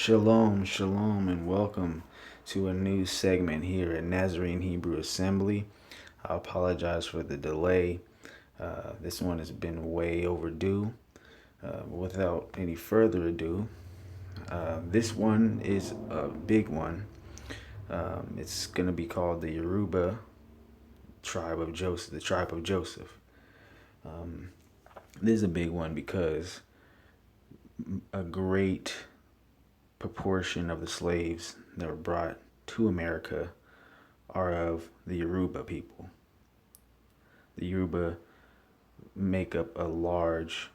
Shalom, shalom, and welcome to a new segment here at Nazarene Hebrew Assembly. I apologize for the delay. This one has been way overdue. Without any further ado, this one is a big one. It's going to be called the Yoruba tribe of Joseph, the tribe of Joseph. This is a big one because a great proportion of the slaves that were brought to America are of the Yoruba people. The Yoruba make up a large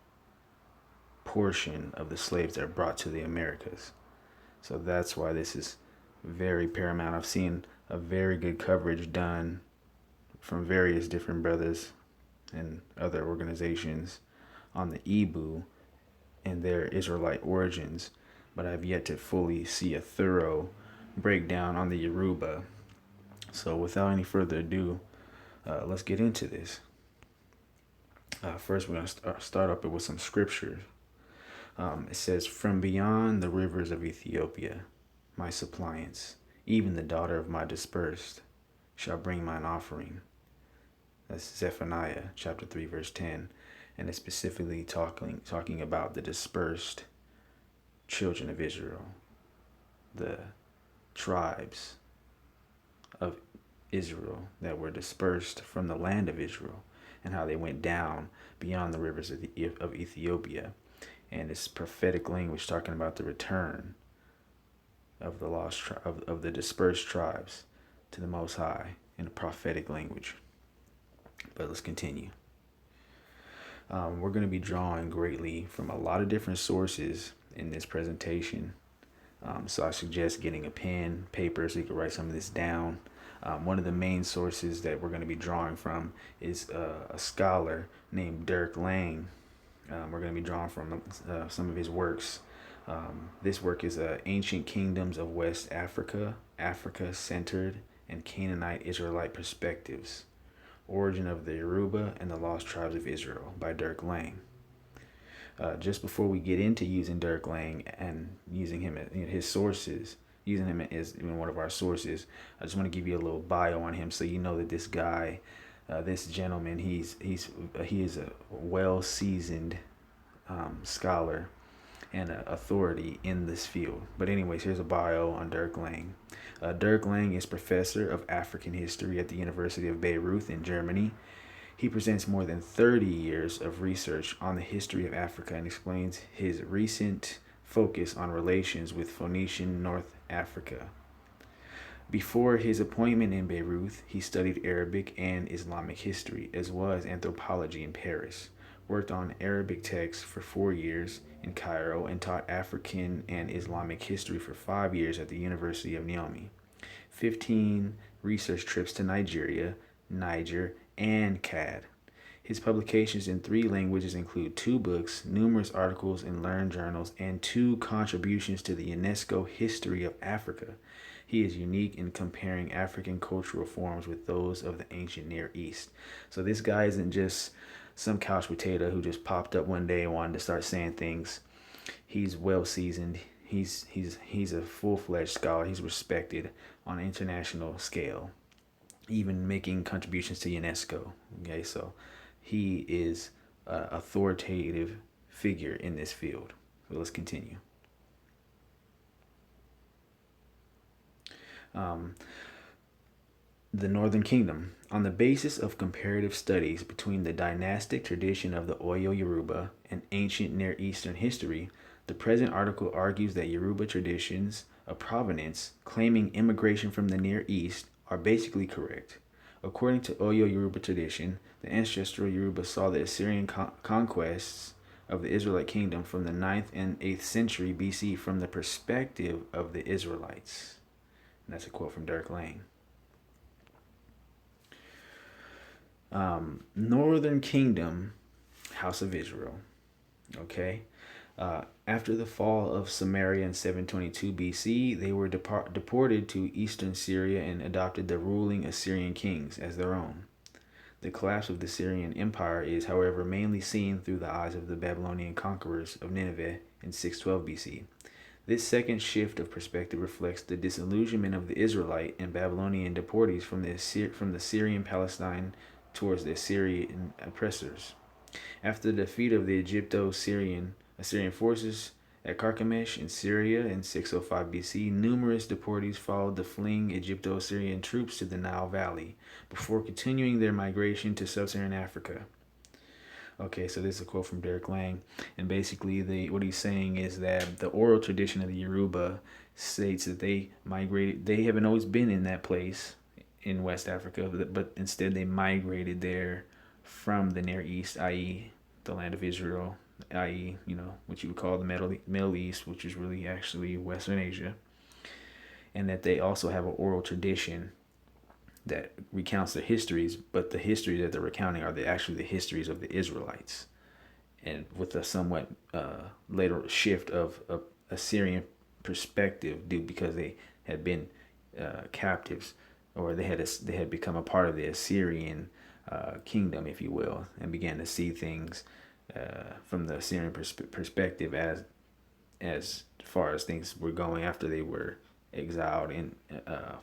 portion of the slaves that are brought to the Americas. So that's why this is very paramount. I've seen a very good coverage done from various different brothers and other organizations on the Ibu and their Israelite origins, but I've yet to fully see a thorough breakdown on the Yoruba. So without any further ado, let's get into this. First, we're going to start up with some scriptures. It says, "From beyond the rivers of Ethiopia, my suppliants, even the daughter of my dispersed, shall bring mine offering." That's Zephaniah chapter 3, verse 10. And it's specifically talking about the dispersed children of Israel, the tribes of Israel that were dispersed from the land of Israel, and how they went down beyond the rivers of Ethiopia. And it's prophetic language talking about the return of the lost of the dispersed tribes to the Most High in a prophetic language. But let's continue. We're going to be drawing greatly from a lot of different sources in this presentation. So I suggest getting a pen, paper, so you can write some of this down. One of the main sources that we're going to be drawing from is a scholar named Dirk Lang. We're going to be drawing from some of his works. This work is Ancient Kingdoms of West Africa, Africa-Centered, and Canaanite Israelite Perspectives. Origin of the Yoruba and the Lost Tribes of Israel by Dirk Lang. Just before we get into using Dirk Lang and using him as his sources, using him as one of our sources, I just want to give you a little bio on him so you know that this guy, this gentleman, he is a well-seasoned scholar and an authority in this field. But anyways, here's a bio on Dirk Lang. Dirk Lang is professor of African history at the University of Beirut in Germany. He presents more than 30 years of research on the history of Africa and explains his recent focus on relations with Phoenician North Africa. Before his appointment in Beirut, he studied Arabic and Islamic history, as well as anthropology in Paris, worked on Arabic texts for 4 years in Cairo, and taught African and Islamic history for 5 years at the University of Niamey. 15 research trips to Nigeria, Niger, and Chad. His publications in 3 languages include 2 books, numerous articles in learned journals, and 2 contributions to the UNESCO History of Africa. He is unique in comparing African cultural forms with those of the ancient Near East. So this guy isn't just some couch potato who just popped up one day and wanted to start saying things. He's well seasoned. He's a full-fledged scholar. He's respected on an international scale, even making contributions to UNESCO. Okay, so he is an authoritative figure in this field. So let's continue. The Northern Kingdom. On the basis of comparative studies between the dynastic tradition of the Oyo Yoruba and ancient Near Eastern history, the present article argues that Yoruba traditions of provenance claiming immigration from the Near East are basically correct. According to Oyo Yoruba tradition, the ancestral Yoruba saw the Assyrian conquests of the Israelite kingdom from the 9th and 8th century BC from the perspective of the Israelites. And that's a quote from Dirk Lang. Northern Kingdom, House of Israel. Okay. After the fall of Samaria in 722 BC, they were deported to eastern Syria and adopted the ruling Assyrian kings as their own. The collapse of the Syrian Empire is, however, mainly seen through the eyes of the Babylonian conquerors of Nineveh in 612 BC. This second shift of perspective reflects the disillusionment of the Israelite and Babylonian deportees from the Syrian Palestine towards the Assyrian oppressors. After the defeat of the Assyrian forces at Carchemish in Syria in 605 BC, numerous deportees followed the fleeing Egypto-Assyrian troops to the Nile Valley before continuing their migration to sub-Saharan Africa. Okay, so this is a quote from Derek Lang, and basically what he's saying is that the oral tradition of the Yoruba states that they migrated. They haven't always been in that place in West Africa, but instead they migrated there from the Near East, i.e., the land of Israel, i.e., what you would call the Middle East, which is really actually Western Asia, and that they also have an oral tradition that recounts their histories, but the history that they're recounting are actually the histories of the Israelites, and with a somewhat later shift of Assyrian perspective, due because they had been captives, or they had become a part of the Assyrian kingdom, if you will, and began to see things from the Assyrian perspective as far as things were going after they were exiled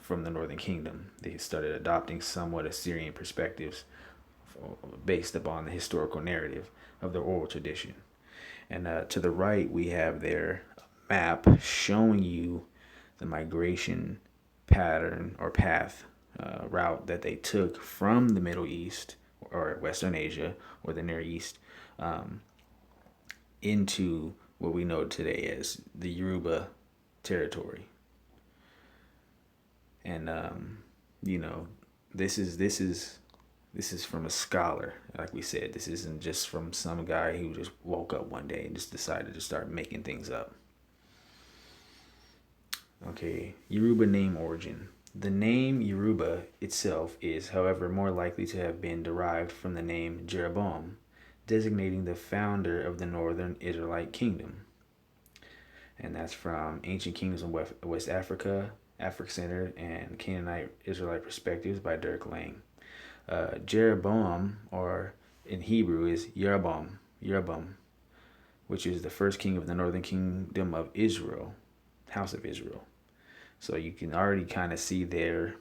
from the northern kingdom. They started adopting somewhat Assyrian perspectives based upon the historical narrative of their oral tradition. And to the right, we have their map showing you the migration pattern or path route that they took from the Middle East or Western Asia or the Near East into what we know today as the Yoruba territory. And this is from a scholar. Like we said, this isn't just from some guy who just woke up one day and just decided to start making things up. Okay, Yoruba name origin. The name Yoruba itself is, however, more likely to have been derived from the name Jeroboam, designating the founder of the northern Israelite kingdom. And that's from Ancient Kingdoms of West Africa, African-centered, and Canaanite Israelite Perspectives by Derek Lang. Jeroboam, or in Hebrew, is Yeroboam, which is the first king of the northern kingdom of Israel, house of Israel. So you can already kind of see there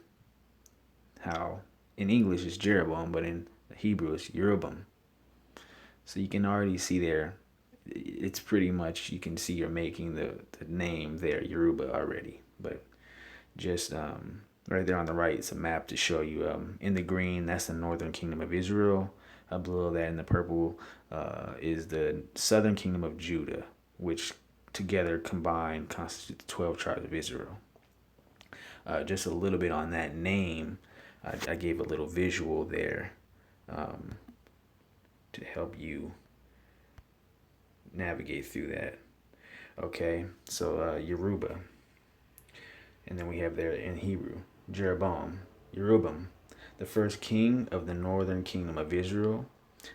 how in English it's Jeroboam, but in Hebrew it's Yeroboam. So you can already see there, it's pretty much, you can see you're making the name there, Yoruba, already. But just right there on the right, it's a map to show you. In the green, that's the northern kingdom of Israel. Below that in the purple is the southern kingdom of Judah, which together combined constitute the 12 tribes of Israel. Just a little bit on that name, I gave a little visual there to help you navigate through that. Okay, so Yoruba. And then we have there in Hebrew, Jeroboam, the first king of the northern kingdom of Israel.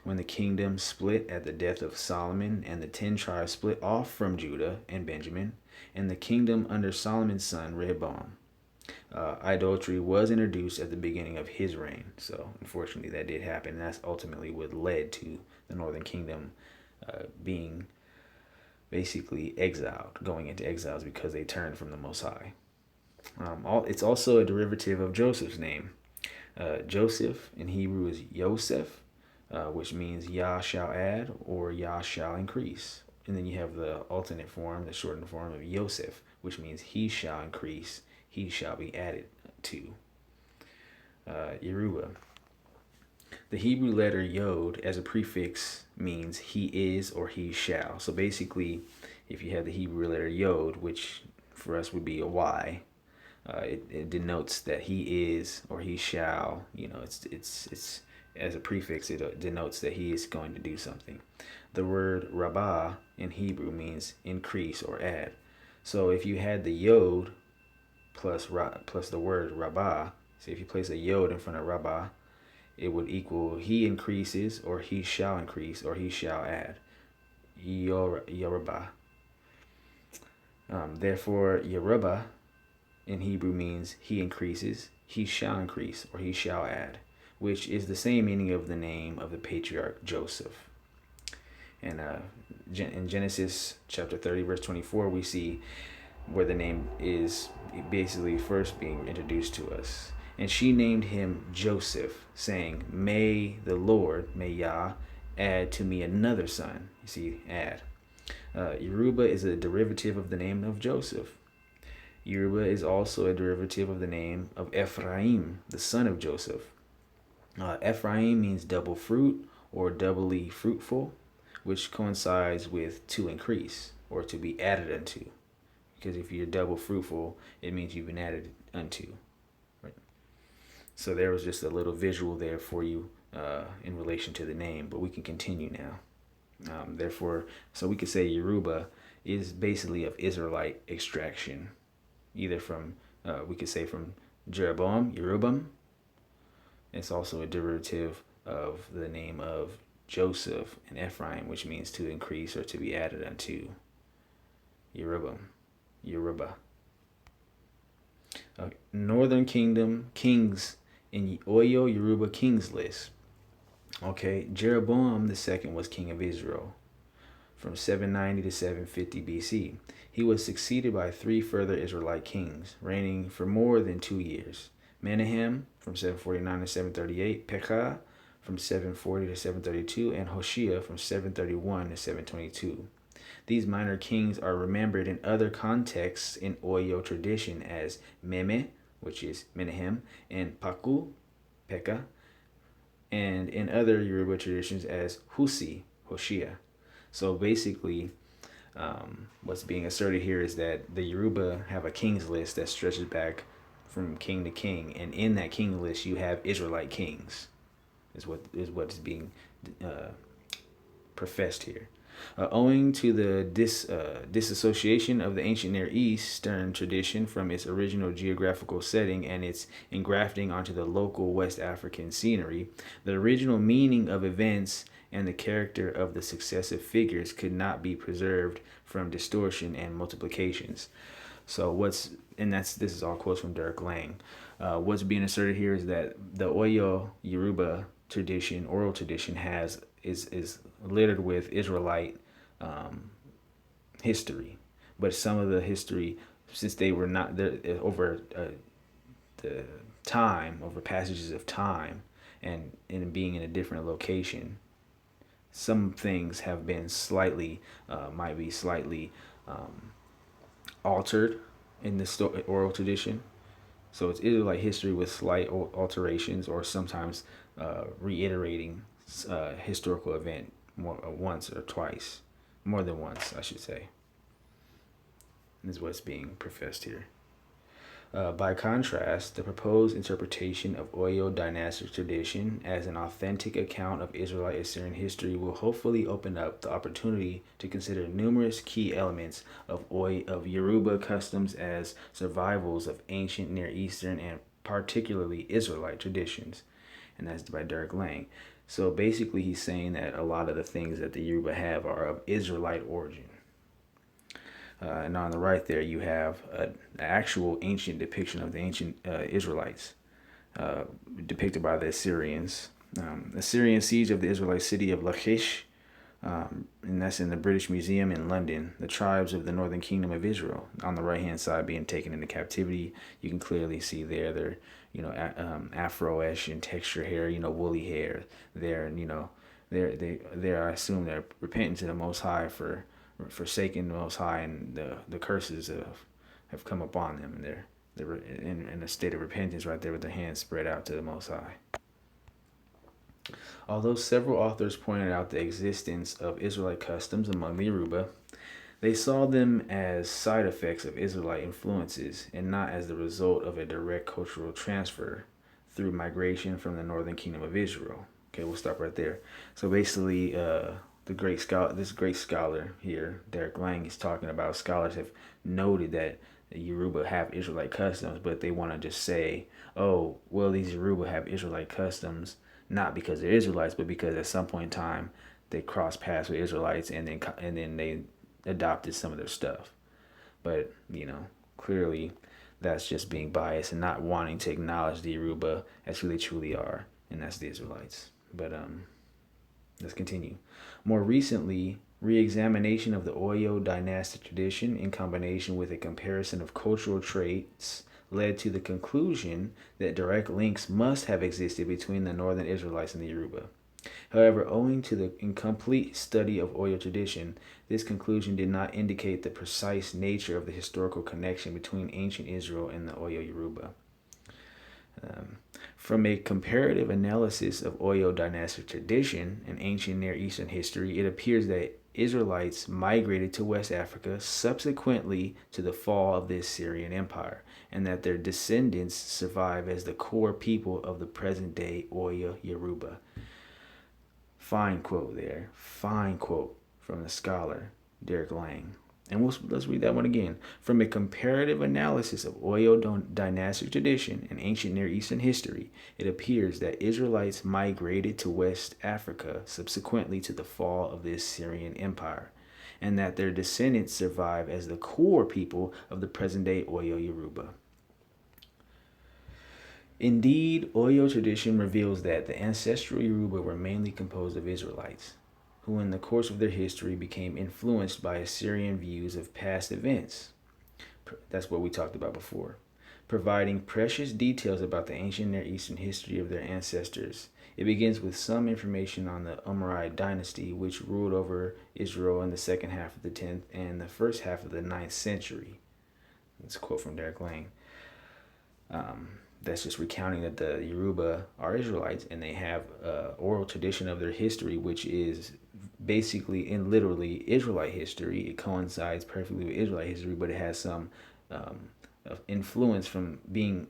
When the kingdom split at the death of Solomon, and the 10 tribes split off from Judah and Benjamin, and the kingdom under Solomon's son Rehoboam. Idolatry was introduced at the beginning of his reign. So unfortunately that did happen. And that's ultimately what led to the northern kingdom being basically exiled, going into exiles because they turned from the Most High. It's also a derivative of Joseph's name. Joseph in Hebrew is Yosef, which means Yah shall add or Yah shall increase. And then you have the alternate form, the shortened form of Yosef, which means he shall increase, he shall be added to. Yoruba. The Hebrew letter Yod as a prefix means he is or he shall. So basically, if you have the Hebrew letter Yod, which for us would be a Y, it denotes that he is or he shall. It's as a prefix, it denotes that he is going to do something. The word rabbah in Hebrew means increase or add. So if you had the Yod plus the word rabbah, so if you place a Yod in front of rabbah, it would equal he increases or he shall increase or he shall add. Yoruba. Therefore, Yoruba in Hebrew means he increases, he shall increase, or he shall add, which is the same meaning of the name of the patriarch Joseph. And in Genesis chapter 30, verse 24, we see where the name is basically first being introduced to us. And she named him Joseph, saying, may the Lord, may Yah, add to me another son. You see, add. Yoruba is a derivative of the name of Joseph. Yoruba is also a derivative of the name of Ephraim, the son of Joseph. Ephraim means double fruit or doubly fruitful, which coincides with to increase or to be added unto. Because if you're double fruitful, it means you've been added unto. Right? So there was just a little visual there for you in relation to the name, but we can continue now. Therefore, so we could say Yoruba is basically of Israelite extraction, either from, we could say from Jeroboam, Yorubam. It's also a derivative of the name of Joseph and Ephraim, which means to increase or to be added unto. Yorubam, Yoruba. Northern Kingdom kings in Oyo Yoruba kings list. Okay, Jeroboam II was king of Israel from 790 to 750 BC. He was succeeded by 3 further Israelite kings, reigning for more than 2 years. Menahem from 749 to 738, Pekah from 740 to 732, and Hoshea from 731 to 722. These minor kings are remembered in other contexts in Oyo tradition as Meme, which is Menahem, and Paku, Pekah, and in other Yoruba traditions as Husi, Hoshea. So basically, what's being asserted here is that the Yoruba have a king's list that stretches back from king to king, and in that king list you have Israelite kings. Is what is being professed here. Owing to the disassociation of the ancient Near Eastern tradition from its original geographical setting and its engrafting onto the local West African scenery, the original meaning of events and the character of the successive figures could not be preserved from distortion and multiplications. So this is all quotes from Dirk Lang. What's being asserted here is that the Oyo Yoruba tradition, oral tradition, is littered with Israelite history, but some of the history, since they were not there over the time, over passages of time, and in being in a different location, some things have been might be slightly altered in the oral tradition. So it's Israelite history with slight alterations, or sometimes reiterating historical event once or twice, more than once, I should say. This is what's being professed here. By contrast, the proposed interpretation of Oyo dynastic tradition as an authentic account of Israelite Assyrian history will hopefully open up the opportunity to consider numerous key elements of Yoruba customs as survivals of ancient Near Eastern and particularly Israelite traditions. And that's by Dirk Lang. So basically he's saying that a lot of the things that the Yoruba have are of Israelite origin. And on the right there, you have an actual ancient depiction of the ancient Israelites, depicted by the Assyrians. Assyrian siege of the Israelite city of Lachish, and that's in the British Museum in London. The tribes of the Northern Kingdom of Israel, on the right-hand side, being taken into captivity. You can clearly see there their, Afro-ish in texture hair, woolly hair. They're, I assume they're repenting to the Most High for forsaking the Most High, and the curses have come upon them, and they're in a state of repentance right there with their hands spread out to the Most High. Although several authors pointed out the existence of Israelite customs among the Yoruba, they saw them as side effects of Israelite influences and not as the result of a direct cultural transfer through migration from the Northern Kingdom of Israel. Okay, we'll stop right there. So basically, this great scholar here, Dirk Lang, is talking about scholars have noted that the Yoruba have Israelite customs, but they want to just say, oh, well, these Yoruba have Israelite customs, not because they're Israelites, but because at some point in time they crossed paths with Israelites, and then they adopted some of their stuff. But clearly that's just being biased and not wanting to acknowledge the Yoruba as who they truly are, and that's the Israelites. But let's continue. More recently, Re-examination of the Oyo dynastic tradition in combination with a comparison of cultural traits led to the conclusion that direct links must have existed between the northern Israelites and the Yoruba. However, owing to the incomplete study of Oyo tradition, this conclusion did not indicate the precise nature of the historical connection between ancient Israel and the Oyo Yoruba. From a comparative analysis of Oyo dynastic tradition and ancient Near Eastern history, it appears that Israelites migrated to West Africa subsequently to the fall of the Assyrian Empire, and that their descendants survive as the core people of the present-day Oyo Yoruba. Fine quote there. Fine quote from the scholar Derek Lang. And let's read that one again. From a comparative analysis of Oyo dynastic tradition and ancient Near Eastern history, it appears that Israelites migrated to West Africa subsequently to the fall of the Assyrian Empire, and that their descendants survive as the core people of the present-day Oyo Yoruba. Indeed, Oyo tradition reveals that the ancestral Yoruba were mainly composed of Israelites, who in the course of their history became influenced by Assyrian views of past events. That's what we talked about before, providing precious details about the ancient Near Eastern history of their ancestors. It begins with some information on the Umayyad dynasty, which ruled over Israel in the second half of the 10th and the first half of the 9th century. That's a quote from Derek Lang. That's just recounting that the Yoruba are Israelites and they have oral tradition of their history, which is basically and literally Israelite history. It coincides perfectly with Israelite history, but it has some influence from being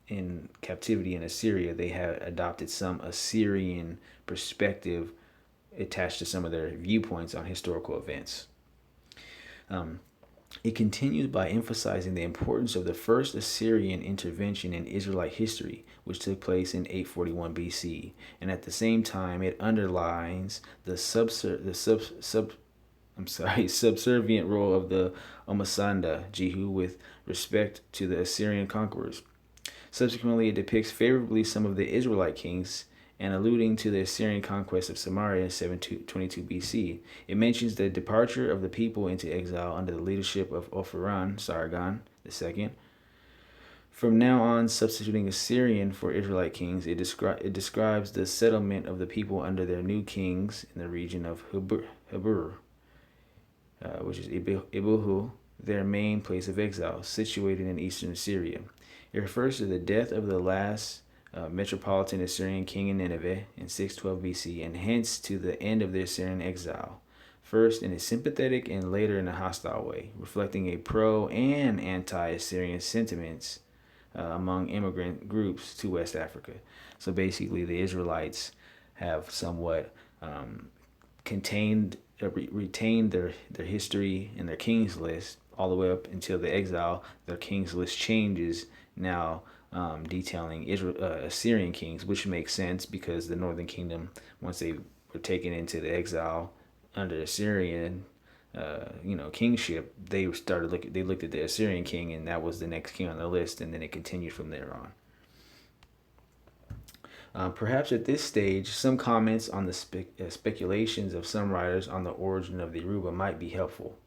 in captivity in Assyria. They have adopted some Assyrian perspective attached to some of their viewpoints on historical events. It continues by emphasizing the importance of the first Assyrian intervention in Israelite history, which took place in 841 BC, and at the same time it underlines the subservient role of the Omasanda Jehu with respect to the Assyrian conquerors. Subsequently, it depicts favorably some of the Israelite kings, and alluding to the Assyrian conquest of Samaria in 722 BC. It mentions the departure of the people into exile under the leadership of Sargon II. From now on, substituting Assyrian for Israelite kings, it describes the settlement of the people under their new kings in the region of Habur, which is Ibuhu, their main place of exile, situated in eastern Assyria. It refers to the death of the last metropolitan Assyrian king in Nineveh in 612 BC, and hence to the end of their Assyrian exile, first in a sympathetic and later in a hostile way, reflecting a pro- and anti-Assyrian sentiments among immigrant groups to West Africa. So basically, the Israelites have somewhat retained their history and their kings list all the way up until the exile. Their kings list changes now, detailing Assyrian kings, which makes sense because the northern kingdom, once they were taken into the exile under Assyrian kingship, they looked at the Assyrian king, and that was the next king on the list, and then it continued from there on. Perhaps at this stage, some comments on the speculations of some writers on the origin of the Yoruba might be helpful.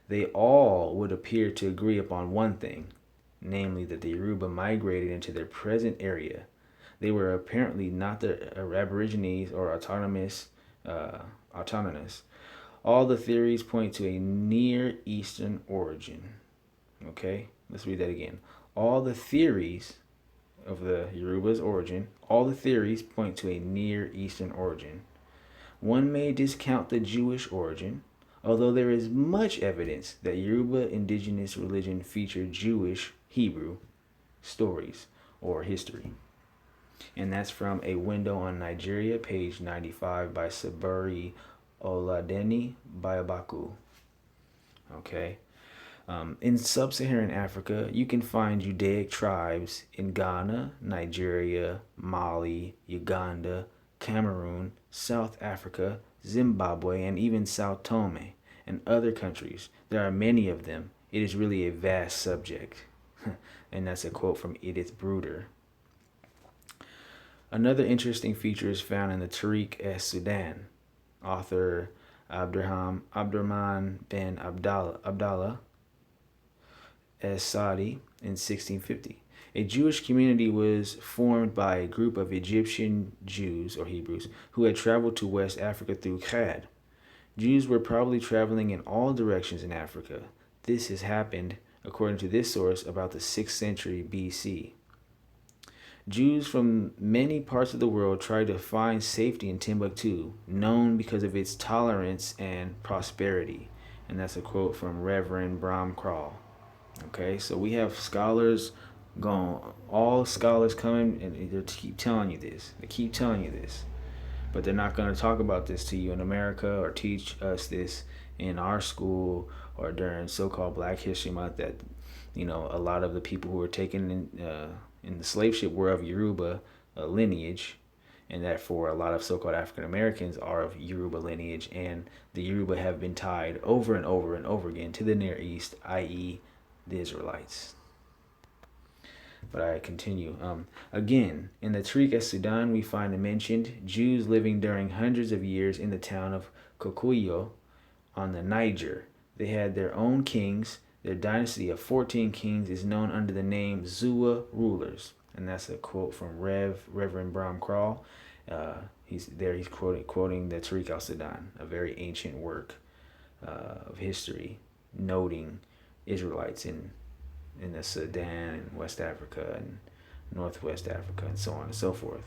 They all would appear to agree upon one thing, namely that the Yoruba migrated into their present area. They were apparently not the Aborigines or autonomous. All the theories point to a Near Eastern origin. Okay, let's read that again. All the theories of the Yoruba's origin, all the theories point to a Near Eastern origin. One may discount the Jewish origin, although there is much evidence that Yoruba indigenous religion featured Jewish Hebrew stories or history. And that's from A Window on Nigeria, page 95 by Saburi Oladeni Bayabaku. Okay. In sub-Saharan Africa, you can find Judaic tribes in Ghana, Nigeria, Mali, Uganda, Cameroon, South Africa, Zimbabwe, and even Sao Tome and other countries. There are many of them. It is really a vast subject. And that's a quote from Edith Bruder. Another interesting feature is found in the Tariq es Sudan. Author Abdurrahman bin Abdallah as-Sadi in 1650. A Jewish community was formed by a group of Egyptian Jews or Hebrews who had traveled to West Africa through Chad. Jews were probably traveling in all directions in Africa. This has happened, according to this source, about the 6th century BC. Jews from many parts of the world tried to find safety in Timbuktu, known because of its tolerance and prosperity. And that's a quote from Reverend Bram Krall. Okay, so we have scholars going, all scholars coming, and they keep telling you this. They keep telling you this. But they're not going to talk about this to you in America or teach us this in our school or during so-called Black History Month that, a lot of the people who were taken in the slave ship were of Yoruba lineage, and that for a lot of so-called African Americans are of Yoruba lineage, and the Yoruba have been tied over and over and over again to the Near East, i.e. the Israelites. But I continue. Again, in the Tariq as-Sudan, we find mentioned Jews living during hundreds of years in the town of Kokuyo on the Niger. They had their own kings. Their dynasty of 14 kings is known under the name Zua rulers. And that's a quote from Reverend Bram Krall. He's quoting the Tariq al-Sudan, a very ancient work of history, noting Israelites in the Sudan and West Africa and Northwest Africa and so on and so forth.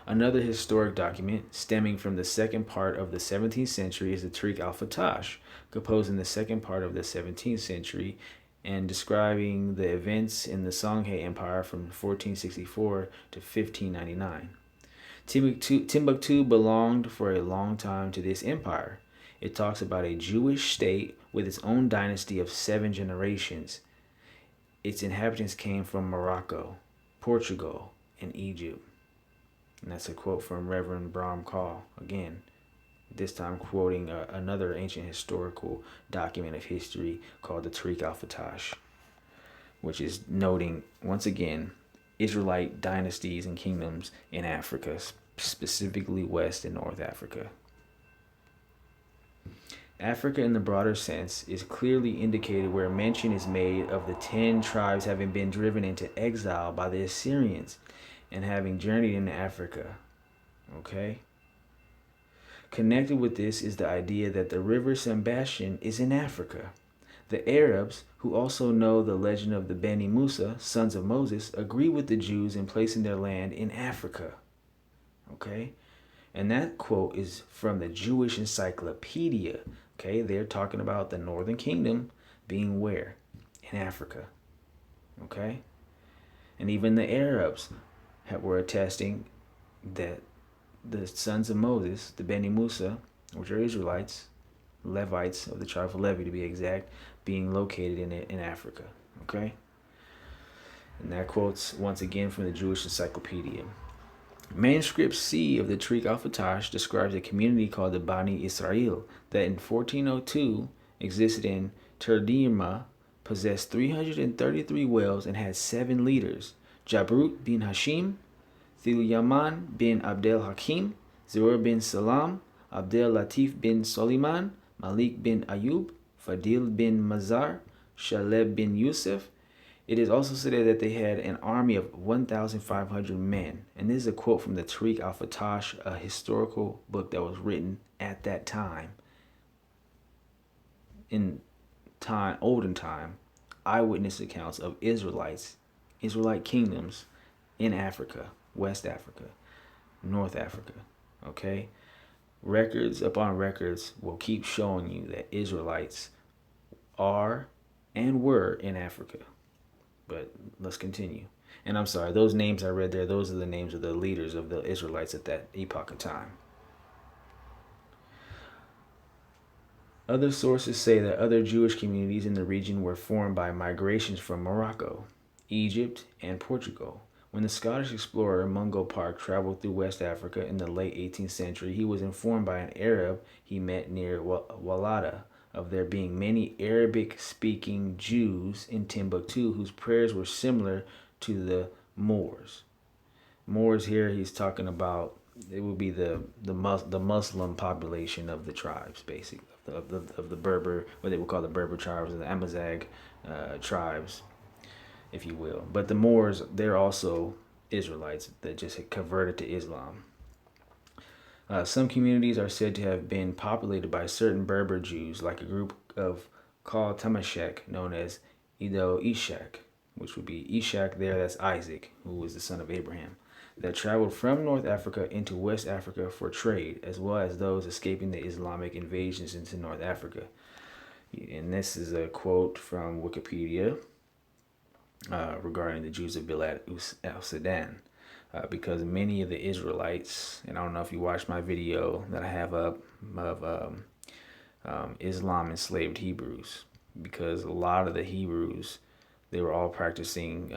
Another historic document stemming from the second part of the 17th century is the Tariq al-Fatash, composed in the second part of the 17th century and describing the events in the Songhay Empire from 1464 to 1599. Timbuktu belonged for a long time to this empire. It talks about a Jewish state with its own dynasty of 7 generations. Its inhabitants came from Morocco, Portugal, and Egypt. And that's a quote from Reverend Bram Krall, again, this time quoting another ancient historical document of history called the Tariq al-Fatash, which is noting, once again, Israelite dynasties and kingdoms in Africa, specifically West and North Africa. Africa in the broader sense is clearly indicated where mention is made of the 10 tribes having been driven into exile by the Assyrians and having journeyed into Africa. Okay? Connected with this is the idea that the river Sebastian is in Africa. The Arabs, who also know the legend of the Beni Musa, sons of Moses, agree with the Jews in placing their land in Africa. Okay? And that quote is from the Jewish Encyclopedia. Okay, they're talking about the Northern Kingdom being where? In Africa. Okay? And even the Arabs were attesting that the sons of Moses, the Beni Musa, which are Israelites, Levites of the tribe of Levi to be exact, being located in Africa. Okay? And that quote's once again from the Jewish Encyclopedia. Manuscript C of the Tariq al-Fatash describes a community called the Bani Israel that in 1402 existed in Terdirma, possessed 333 wells, and had 7 leaders: Jabrut bin Hashim, Thilyaman bin Abdel Hakim, Zeror bin Salam, Abdel Latif bin Soliman, Malik bin Ayub, Fadil bin Mazar, Shaleb bin Yusuf. It is also said that they had an army of 1,500 men. And this is a quote from the Tariq al-Fatash, a historical book that was written at that time. In olden time, eyewitness accounts of Israelite kingdoms in Africa, West Africa, North Africa. Okay? Records upon records will keep showing you that Israelites are and were in Africa. But let's continue. And I'm sorry, those names I read there, those are the names of the leaders of the Israelites at that epoch of time. Other sources say that other Jewish communities in the region were formed by migrations from Morocco, Egypt, and Portugal. When the Scottish explorer Mungo Park traveled through West Africa in the late 18th century, he was informed by an Arab he met near Walada of there being many Arabic-speaking Jews in Timbuktu whose prayers were similar to the Moors. Moors here, he's talking about it would be the Muslim population of the tribes, basically of the Berber, what they would call the Berber tribes, or the Amazigh tribes, if you will. But the Moors, they're also Israelites that just had converted to Islam. Some communities are said to have been populated by certain Berber Jews, like a group of called Tamashek, known as Edo Ishak, which would be Ishak there, that's Isaac, who was the son of Abraham, that traveled from North Africa into West Africa for trade, as well as those escaping the Islamic invasions into North Africa. And this is a quote from Wikipedia regarding the Jews of Bilad al-Sudan. Because many of the Israelites, and I don't know if you watched my video that I have up of Islam enslaved Hebrews, because a lot of the Hebrews, they were all practicing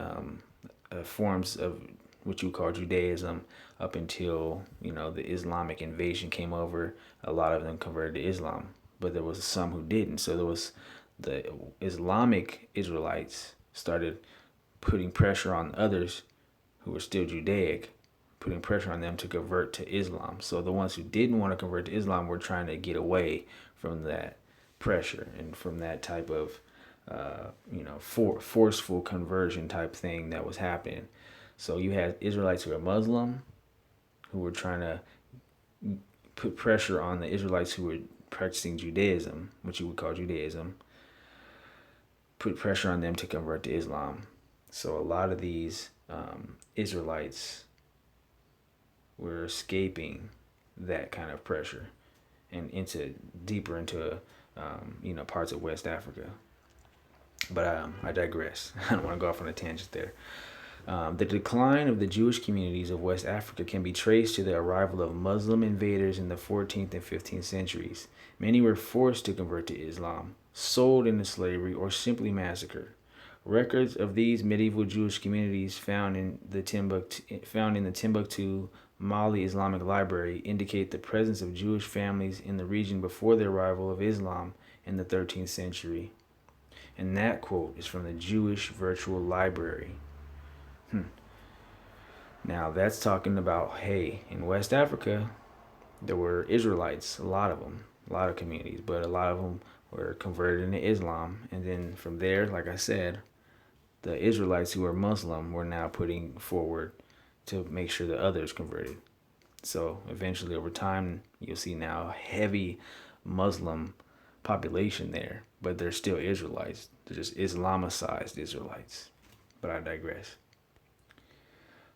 forms of what you call Judaism up until, the Islamic invasion came over. A lot of them converted to Islam, but there was some who didn't. So there was the Islamic Israelites started putting pressure on others who were still Judaic, putting pressure on them to convert to Islam. So the ones who didn't want to convert to Islam were trying to get away from that pressure and from that type of, forceful conversion type thing that was happening. So you had Israelites who were Muslim, who were trying to put pressure on the Israelites who were practicing Judaism, which you would call Judaism, put pressure on them to convert to Islam. So a lot of these Israelites were escaping that kind of pressure and deeper into parts of West Africa. But I digress. I don't want to go off on a tangent there. The decline of the Jewish communities of West Africa can be traced to the arrival of Muslim invaders in the 14th and 15th centuries. Many were forced to convert to Islam, sold into slavery, or simply massacred. Records of these medieval Jewish communities found in the Timbuktu Mali Islamic Library indicate the presence of Jewish families in the region before the arrival of Islam in the 13th century. And that quote is from the Jewish Virtual Library. Now that's talking about, hey, in West Africa, there were Israelites, a lot of them, a lot of communities, but a lot of them were converted into Islam. And then from there, like I said, the Israelites who were Muslim were now putting forward to make sure the others converted. So eventually over time, you'll see now a heavy Muslim population there, but they're still Israelites. They're just Islamicized Israelites. But I digress.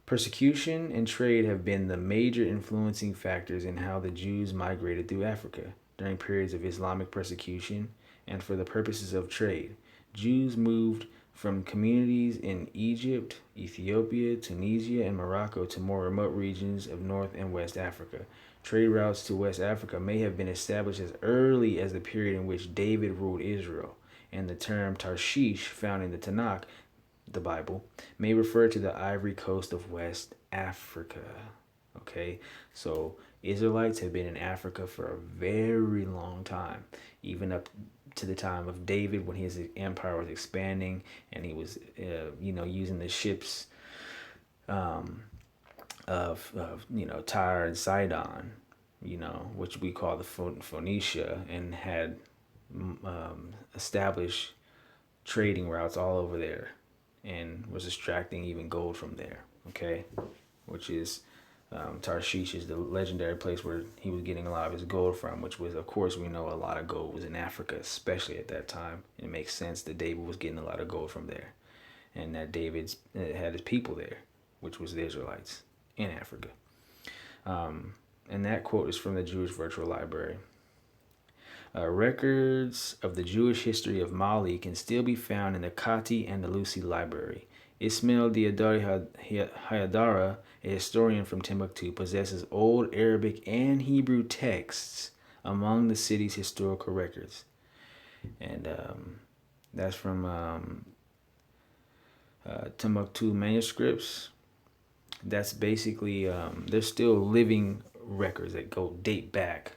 Persecution and trade have been the major influencing factors in how the Jews migrated through Africa. During periods of Islamic persecution and for the purposes of trade, Jews moved from communities in Egypt, Ethiopia, Tunisia, and Morocco to more remote regions of North and West Africa. Trade routes to West Africa may have been established as early as the period in which David ruled Israel, and the term Tarshish, found in the Tanakh, the Bible, may refer to the Ivory Coast of West Africa. Okay, so Israelites have been in Africa for a very long time, even up to the time of David, when his empire was expanding and he was, using the ships of Tyre and Sidon, which we call the Phoenicia, and had established trading routes all over there, and was extracting even gold from there. Okay, which is Tarshish is the legendary place where he was getting a lot of his gold from, which was, of course, we know a lot of gold was in Africa, especially at that time. It makes sense that David was getting a lot of gold from there, and that David had his people there, which was the Israelites in Africa. And that quote is from the Jewish Virtual Library. Records of the Jewish history of Mali can still be found in the Kati Andalusi Library. Ismail Diadari Hayadara, a historian from Timbuktu, possesses old Arabic and Hebrew texts among the city's historical records. And that's from Timbuktu manuscripts. That's basically, there's still living records that date back,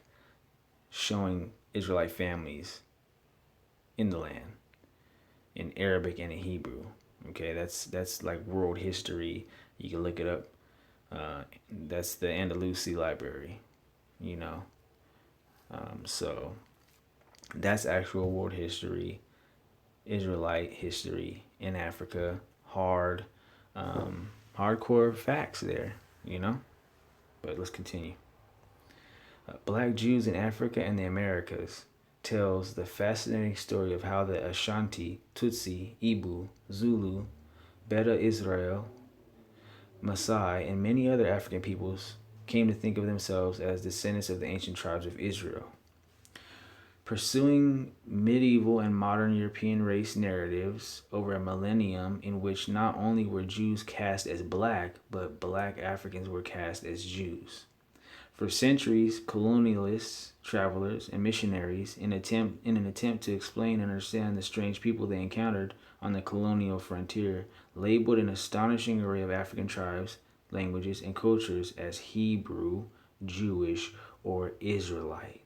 showing Israelite families in the land in Arabic and in Hebrew. Okay, that's like world history. You can look it up. That's the Andalusi Library, you know. So that's actual world history, Israelite history in Africa. Hardcore facts there, you know. But let's continue. Black Jews in Africa and the Americas tells the fascinating story of how the Ashanti, Tutsi, Ibu, Zulu, Beta Israel, Maasai, and many other African peoples came to think of themselves as descendants of the ancient tribes of Israel. Pursuing medieval and modern European race narratives over a millennium in which not only were Jews cast as black, but black Africans were cast as Jews. For centuries, colonialists, travelers, and missionaries, in an attempt to explain and understand the strange people they encountered on the colonial frontier, labeled an astonishing array of African tribes, languages, and cultures as Hebrew, Jewish, or Israelite.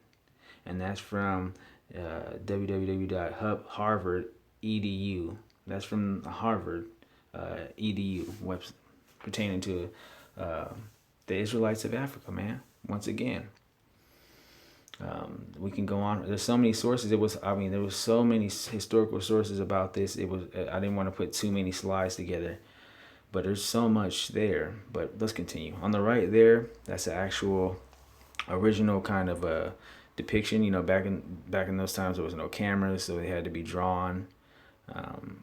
And that's from www.harvard.edu. That's from Harvard edu website pertaining to the Israelites of Africa, man. Once again, we can go on. There's so many sources. There was so many historical sources about this. I didn't want to put too many slides together, but there's so much there. But let's continue. On the right there, that's the actual original kind of a depiction. You know, back in those times, there was no cameras, so they had to be drawn,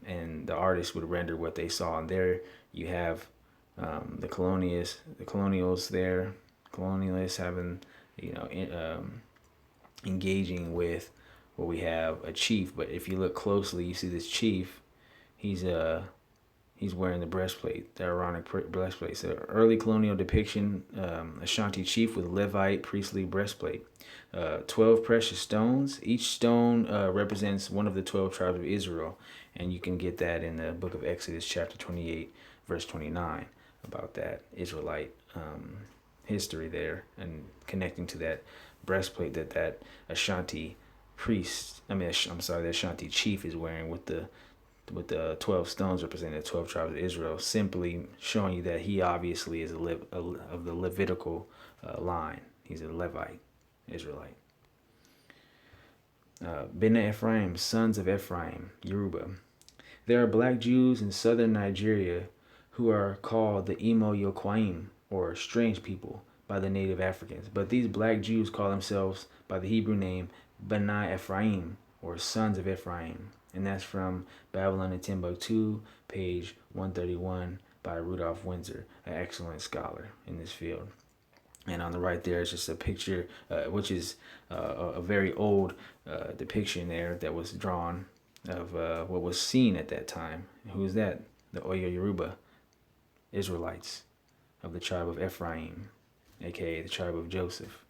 and the artist would render what they saw. And there you have the colonials there. Colonialists having, engaging with what we have a chief. But if you look closely, you see this chief. He's wearing the breastplate, the Aaronic breastplate. So early colonial depiction, Ashanti chief with Levite priestly breastplate. 12 precious stones. Each stone represents one of the 12 tribes of Israel, and you can get that in the book of Exodus, chapter 28, verse 29, about that Israelite history there, and connecting to that breastplate that Ashanti the Ashanti chief is wearing with the 12 stones representing the 12 tribes of Israel, simply showing you that he obviously is of the Levitical line. He's a Levite, Israelite. Bene Ephraim, sons of Ephraim, Yoruba. There are black Jews in southern Nigeria who are called the Imo Yokwaim, or strange people, by the native Africans. But these black Jews call themselves by the Hebrew name B'nai Ephraim, or sons of Ephraim. And that's from Babylon and Timbuktu, page 131, by Rudolph Windsor, an excellent scholar in this field. And on the right there is just a picture, which is a very old depiction there that was drawn of what was seen at that time. Who is that? The Oyo Yoruba Israelites of the tribe of Ephraim, aka the tribe of Joseph.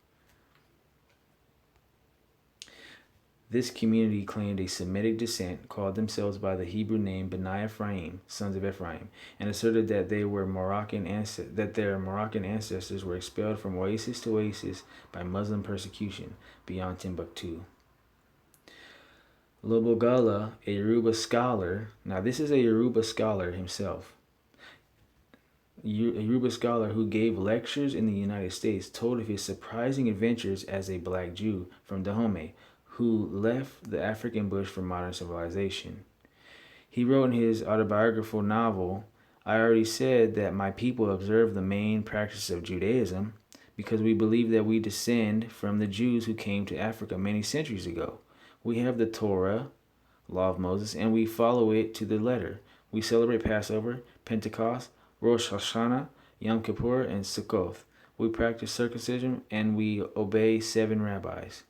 This community claimed a Semitic descent, called themselves by the Hebrew name B'nai Ephraim, sons of Ephraim, and asserted that their Moroccan ancestors were expelled from oasis to oasis by Muslim persecution beyond Timbuktu. Lobogala, a Yoruba scholar, now this is a Yoruba scholar himself, a Yoruba scholar who gave lectures in the United States, told of his surprising adventures as a black Jew from Dahomey, who left the African bush for modern civilization. He wrote in his autobiographical novel, I already said that my people observe the main practices of Judaism because we believe that we descend from the Jews who came to Africa many centuries ago. We have the Torah, law of Moses, and we follow it to the letter. We celebrate Passover, Pentecost, Rosh Hashanah, Yom Kippur, and Sukkoth. We practice circumcision, and we obey 7 rabbis.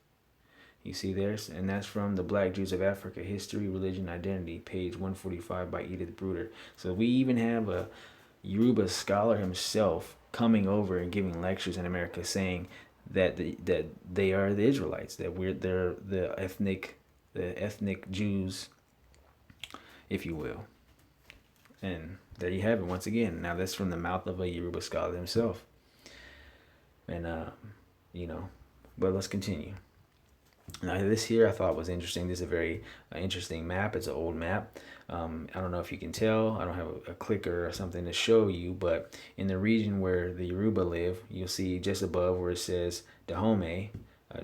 You see there, and that's from the Black Jews of Africa, History, Religion, Identity, page 145 by Edith Bruder. So we even have a Yoruba scholar himself coming over and giving lectures in America, saying that they are the Israelites, that they're the ethnic Jews, if you will. And there you have it once again. Now that's from the mouth of a Yoruba scholar himself. And but let's continue. Now this here I thought was interesting. This is a very interesting map. It's an old map. I don't know if you can tell. I don't have a clicker or something to show you, but in the region where the Yoruba live, you'll see just above where it says Dahomey,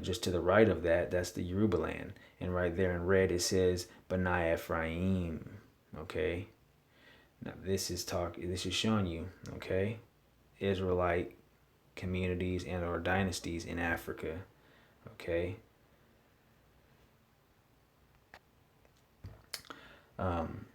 just to the right of that, that's the Yoruba land. And right there in red, it says Benai Ephraim. Okay. Now this is showing you, okay, Israelite communities and or dynasties in Africa. Okay.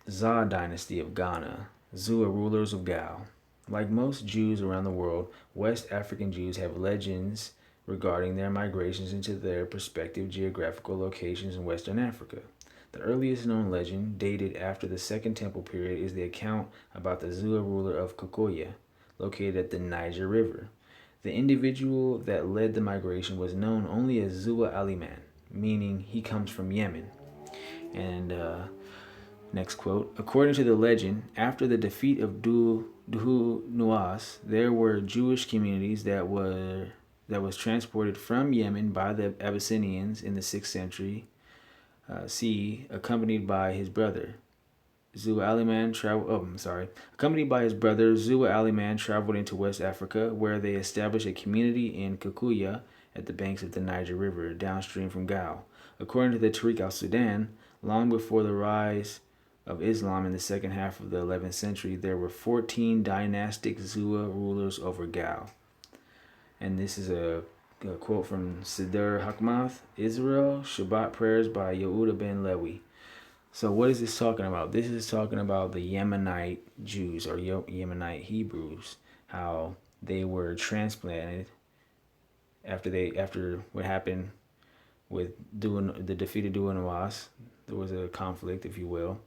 Za dynasty of Ghana, Zua rulers of Gao. Like most Jews around the world, West African Jews have legends regarding their migrations into their respective geographical locations in Western Africa. The earliest known legend, dated after the Second Temple period, is the account about the Zua ruler of Kokoya, located at the Niger River. The individual that led the migration was known only as Zua Aliman, meaning he comes from Yemen. And next quote. According to the legend, after the defeat of Duhu Nuas, there were Jewish communities that was transported from Yemen by the Abyssinians in the 6th century CE, accompanied by his brother. Accompanied by his brother, Zua Aliman traveled into West Africa, where they established a community in Kikuya at the banks of the Niger River, downstream from Gao. According to the Tariq al-Sudan, long before the rise of Islam in the second half of the 11th century, there were 14 dynastic Zua rulers over Gao. And this is a quote from Siddur Hakmath, Israel, Shabbat Prayers by Yehuda ben Lewi. So what is this talking about? This is talking about the Yemenite Jews or Yemenite Hebrews, how they were transplanted after what happened with the defeat of Dunawas. There was a conflict, if you will,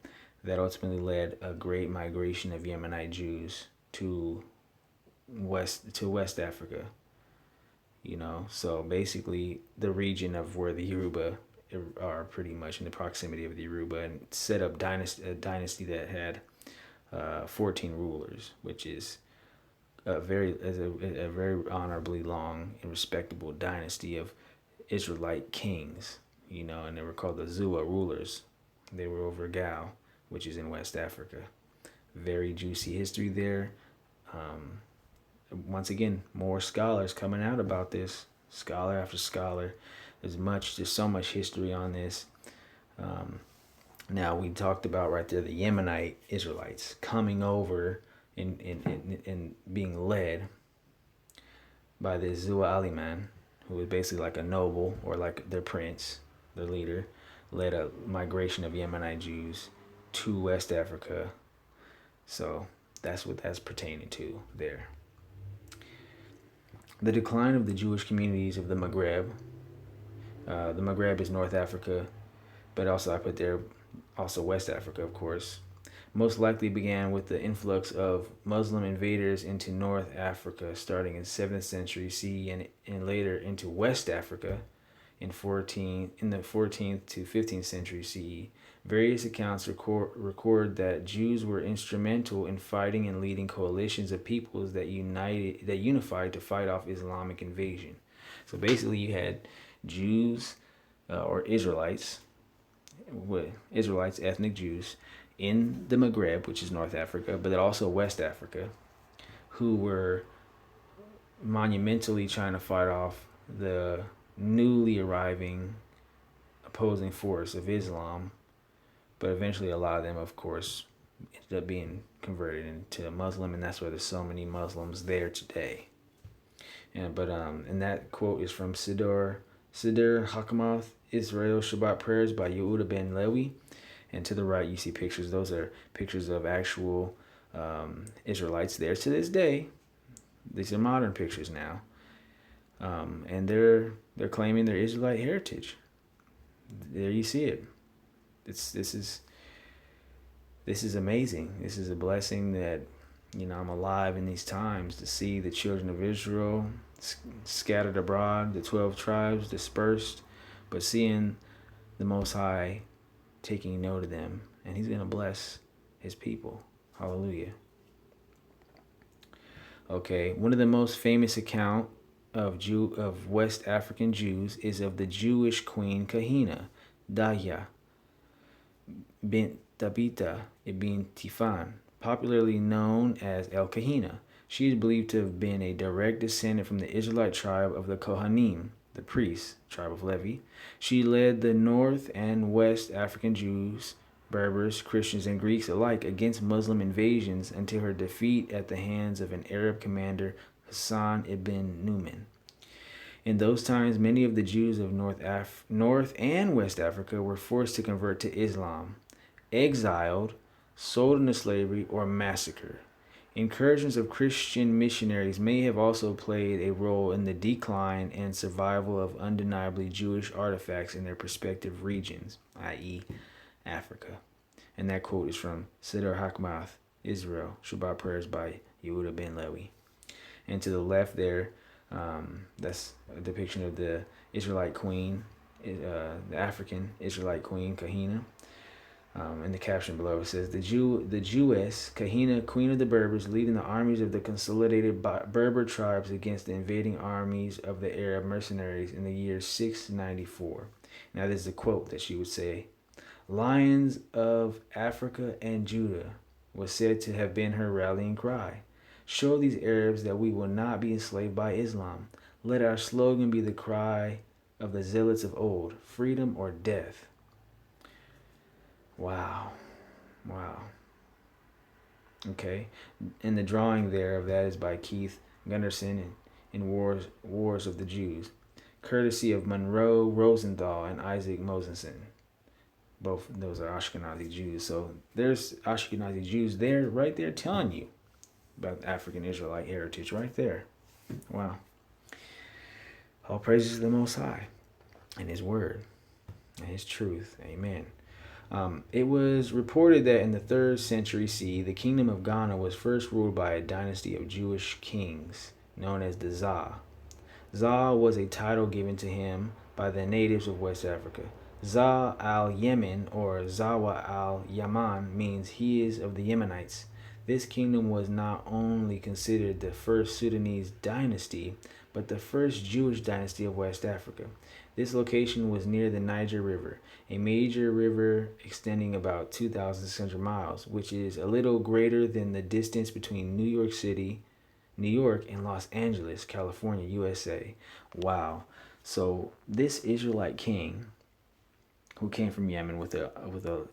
that ultimately led a great migration of Yemenite Jews to West Africa. You know, so basically the region of where the Yoruba are pretty much in the proximity of the Yoruba, and set up a dynasty that had 14 rulers, which is a very honorably long and respectable dynasty of Israelite kings, you know, and they were called the Zua rulers. They were over Gao, which is in West Africa. Very juicy history there. Once again, more scholars coming out about this, scholar after scholar. There's so much history on this. Now we talked about right there the Yemenite Israelites coming over and being led by this Zua Aliman, who was basically like a noble or like their prince, their leader, led a migration of Yemenite Jews to West Africa. So that's what that's pertaining to there. The decline of the Jewish communities of the Maghreb. The Maghreb is North Africa, but also I put there also West Africa, of course. Most likely began with the influx of Muslim invaders into North Africa starting in 7th century CE and later into West Africa in the 14th to 15th century CE. Various accounts record that Jews were instrumental in fighting and leading coalitions of peoples that unified to fight off Islamic invasion. So basically you had Jews or Israelites, ethnic Jews, in the Maghreb, which is North Africa, but also West Africa, who were monumentally trying to fight off the newly arriving opposing force of Islam. But eventually a lot of them, of course, ended up being converted into Muslim, and that's why there's so many Muslims there today. And that quote is from Siddur Hakamath, Israel Shabbat Prayers by Yehuda ben Lewi. And to the right, you see pictures. Those are pictures of actual Israelites there to this day. These are modern pictures now. And they're claiming their Israelite heritage. There you see it. This is amazing. This is a blessing that, you know, I'm alive in these times to see the children of Israel scattered abroad, the 12 tribes dispersed, but seeing the Most High taking note of them, and he's going to bless his people. Hallelujah. Okay, one of the most famous account of West African Jews is of the Jewish queen Kahina, Daya bint Tabita ibn Tifan, popularly known as El Kahina. She is believed to have been a direct descendant from the Israelite tribe of the Kohanim, the priests, tribe of Levi. She led the North and West African Jews, Berbers, Christians, and Greeks alike against Muslim invasions until her defeat at the hands of an Arab commander, Hassan ibn Numan. In those times, many of the Jews of North and West Africa were forced to convert to Islam, exiled, sold into slavery, or massacred. Incursions of Christian missionaries may have also played a role in the decline and survival of undeniably Jewish artifacts in their respective regions, i.e., Africa. And that quote is from Siddur Hakmath, Israel, Shabbat Prayers by Yehuda ben Lewi. And to the left there, that's a depiction of the Israelite queen, the African Israelite queen, Kahina. In the caption below, it says, the Jewess, Kahina, queen of the Berbers, leading the armies of the consolidated Berber tribes against the invading armies of the Arab mercenaries in the year 694. Now, this is a quote that she would say. Lions of Africa and Judah was said to have been her rallying cry. Show these Arabs that we will not be enslaved by Islam. Let our slogan be the cry of the zealots of old, freedom or death. Wow. Okay. And the drawing there of that is by Keith Gunderson in Wars of the Jews, courtesy of Monroe Rosenthal and Isaac Mosenson. Both those are Ashkenazi Jews. So there's Ashkenazi Jews there, right there, telling you about African Israelite heritage right there. Wow. All praises to the Most High and His Word and His truth. Amen. It was reported that in the 3rd century CE, the kingdom of Ghana was first ruled by a dynasty of Jewish kings known as the Za. Za was a title given to him by the natives of West Africa. Za al-Yemen, or Zawa al-Yaman, means he is of the Yemenites. This kingdom was not only considered the first Sudanese dynasty, but the first Jewish dynasty of West Africa. This location was near the Niger River, a major river extending about 2,600 miles, which is a little greater than the distance between New York City, New York, and Los Angeles, California, USA. Wow. So this Israelite king, who came from Yemen with a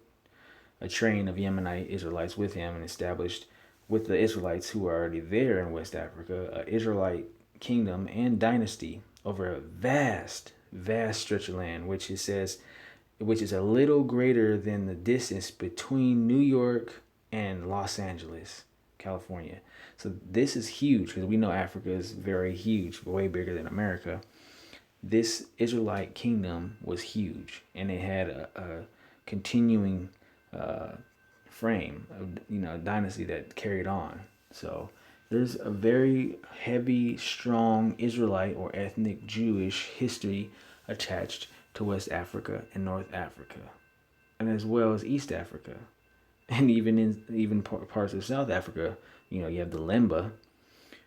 train of Yemenite Israelites with him and established with the Israelites who were already there in West Africa, an Israelite kingdom and dynasty over a vast stretch of land, which is a little greater than the distance between New York and Los Angeles, California. So this is huge because we know Africa is very huge, way bigger than America. This Israelite kingdom was huge, and it had a continuing frame of dynasty that carried on. So there's a very heavy, strong Israelite or ethnic Jewish history attached to West Africa and North Africa, and as well as East Africa, and even parts of South Africa. You have the Lemba,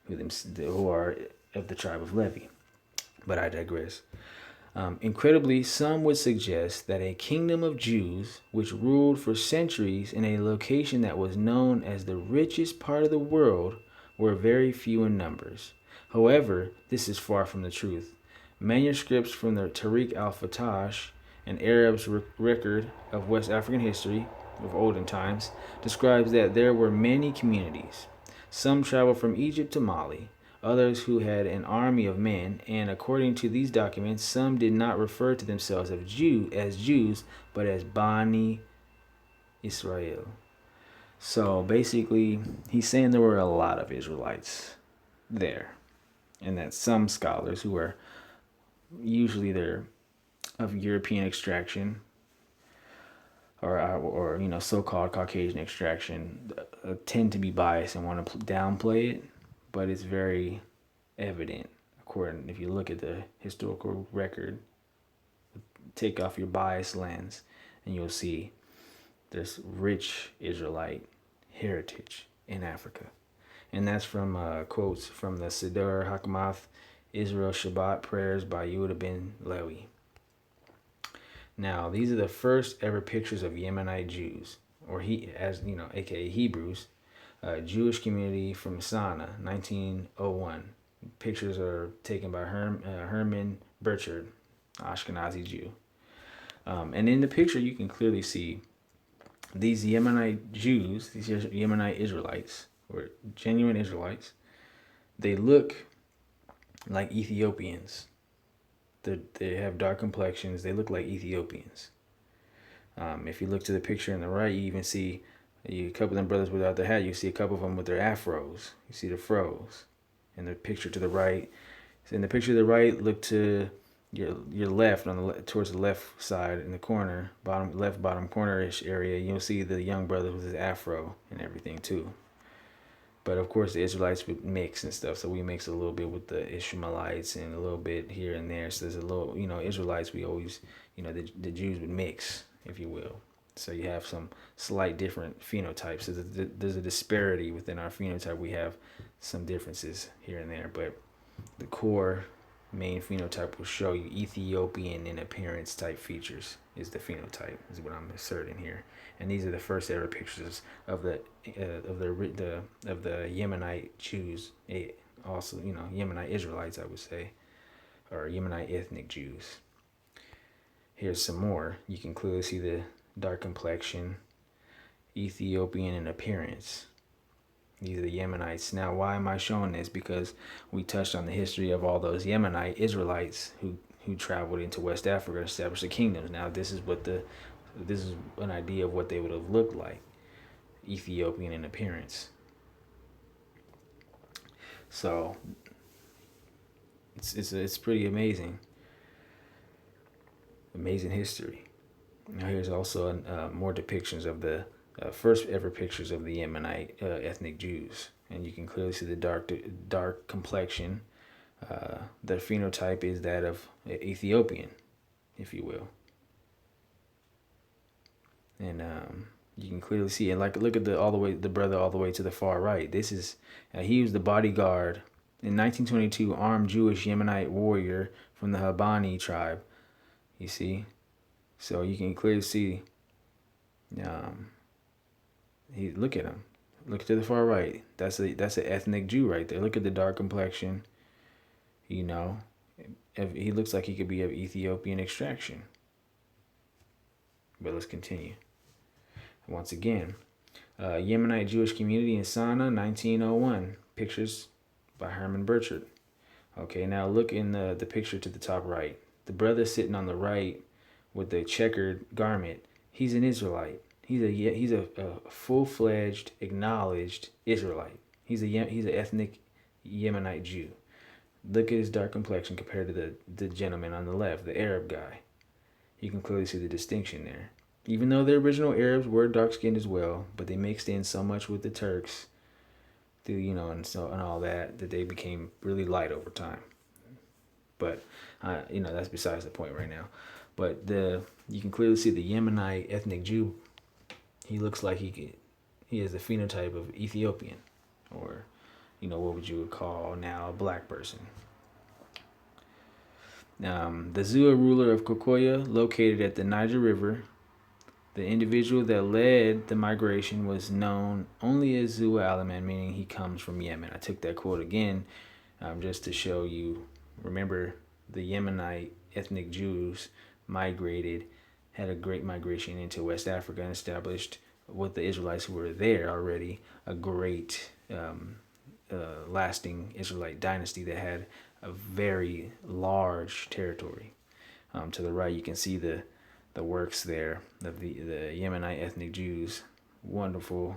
who are of the tribe of Levi. But I digress. Incredibly, some would suggest that a kingdom of Jews, which ruled for centuries in a location that was known as the richest part of the world, were very few in numbers. However, this is far from the truth. Manuscripts from the Tariq al-Fatash, an Arab's record of West African history of olden times, describes that there were many communities. Some traveled from Egypt to Mali, others who had an army of men, and according to these documents, some did not refer to themselves as Jews, but as Bani Israel. So basically, he's saying there were a lot of Israelites there, and that some scholars who are usually they're of European extraction or so-called Caucasian extraction tend to be biased and want to downplay it, but it's very evident if you look at the historical record. Take off your bias lens and you'll see this rich Israelite heritage in Africa. And that's from quotes from the Siddur Hakmath Israel Shabbat Prayers by Yehuda ben Lewi. Now, these are the first ever pictures of Yemenite Jews, or aka Hebrews, Jewish community from Sana, 1901. Pictures are taken by Herman Burchard, Ashkenazi Jew. And in the picture, you can clearly see these Yemenite Jews, these Yemenite Israelites, or genuine Israelites. They look like Ethiopians. They have dark complexions. They look like Ethiopians. If you look to the picture on the right, you even see a couple of them brothers without the hat. You see a couple of them with their afros. You see the fros. In the picture to the right, so in the picture to the right, look to your left towards the left side in the corner, bottom corner-ish area. You'll see the young brother with his afro and everything too. But of course, the Israelites would mix and stuff. So we mix a little bit with the Ishmaelites and a little bit here and there. So there's a little, Israelites, we always, the Jews would mix, if you will. So you have some slight different phenotypes. So there's a disparity within our phenotype. We have some differences here and there. But the core main phenotype will show you Ethiopian in appearance type features is the phenotype, is what I'm asserting here. And these are the first ever pictures of the Yemenite Jews, also Yemenite Israelites, I would say, or Yemenite ethnic Jews. Here's some more. You can clearly see the dark complexion, Ethiopian in appearance. These are the Yemenites. Now, why am I showing this? Because we touched on the history of all those Yemenite Israelites who traveled into West Africa and established the kingdoms. Now, this is an idea of what they would have looked like, Ethiopian in appearance. So it's pretty amazing history. Now here's also more depictions of the first ever pictures of the Yemenite ethnic Jews, and you can clearly see the dark complexion. The phenotype is that of Ethiopian, if you will. And you can clearly see it. Like, look at the brother all the way to the far right. This is he was the bodyguard in 1922, armed Jewish Yemenite warrior from the Habani tribe. You see, so you can clearly see. Look at him. Look to the far right. That's an ethnic Jew right there. Look at the dark complexion. He looks like he could be of Ethiopian extraction. But let's continue. Once again, Yemenite Jewish community in Sana, 1901. Pictures by Herman Burchard. Okay, now look in the picture to the top right. The brother sitting on the right with the checkered garment, he's an Israelite. He's a full-fledged, acknowledged Israelite. He's an ethnic Yemenite Jew. Look at his dark complexion compared to the gentleman on the left, the Arab guy. You can clearly see the distinction there. Even though the original Arabs were dark-skinned as well, but they mixed in so much with the Turks, and all that they became really light over time. But that's besides the point right now. But you can clearly see the Yemenite ethnic Jew. He looks like he has the phenotype of Ethiopian, or what would you call now a black person. The Zua ruler of Kokoya, located at the Niger River, the individual that led the migration was known only as Zua Alaman, meaning he comes from Yemen. I took that quote again just to show you. Remember, the Yemenite ethnic Jews had a great migration into West Africa and established with the Israelites who were there already a great lasting Israelite dynasty that had a very large territory. To the right, you can see the works there of the Yemenite ethnic Jews. Wonderful,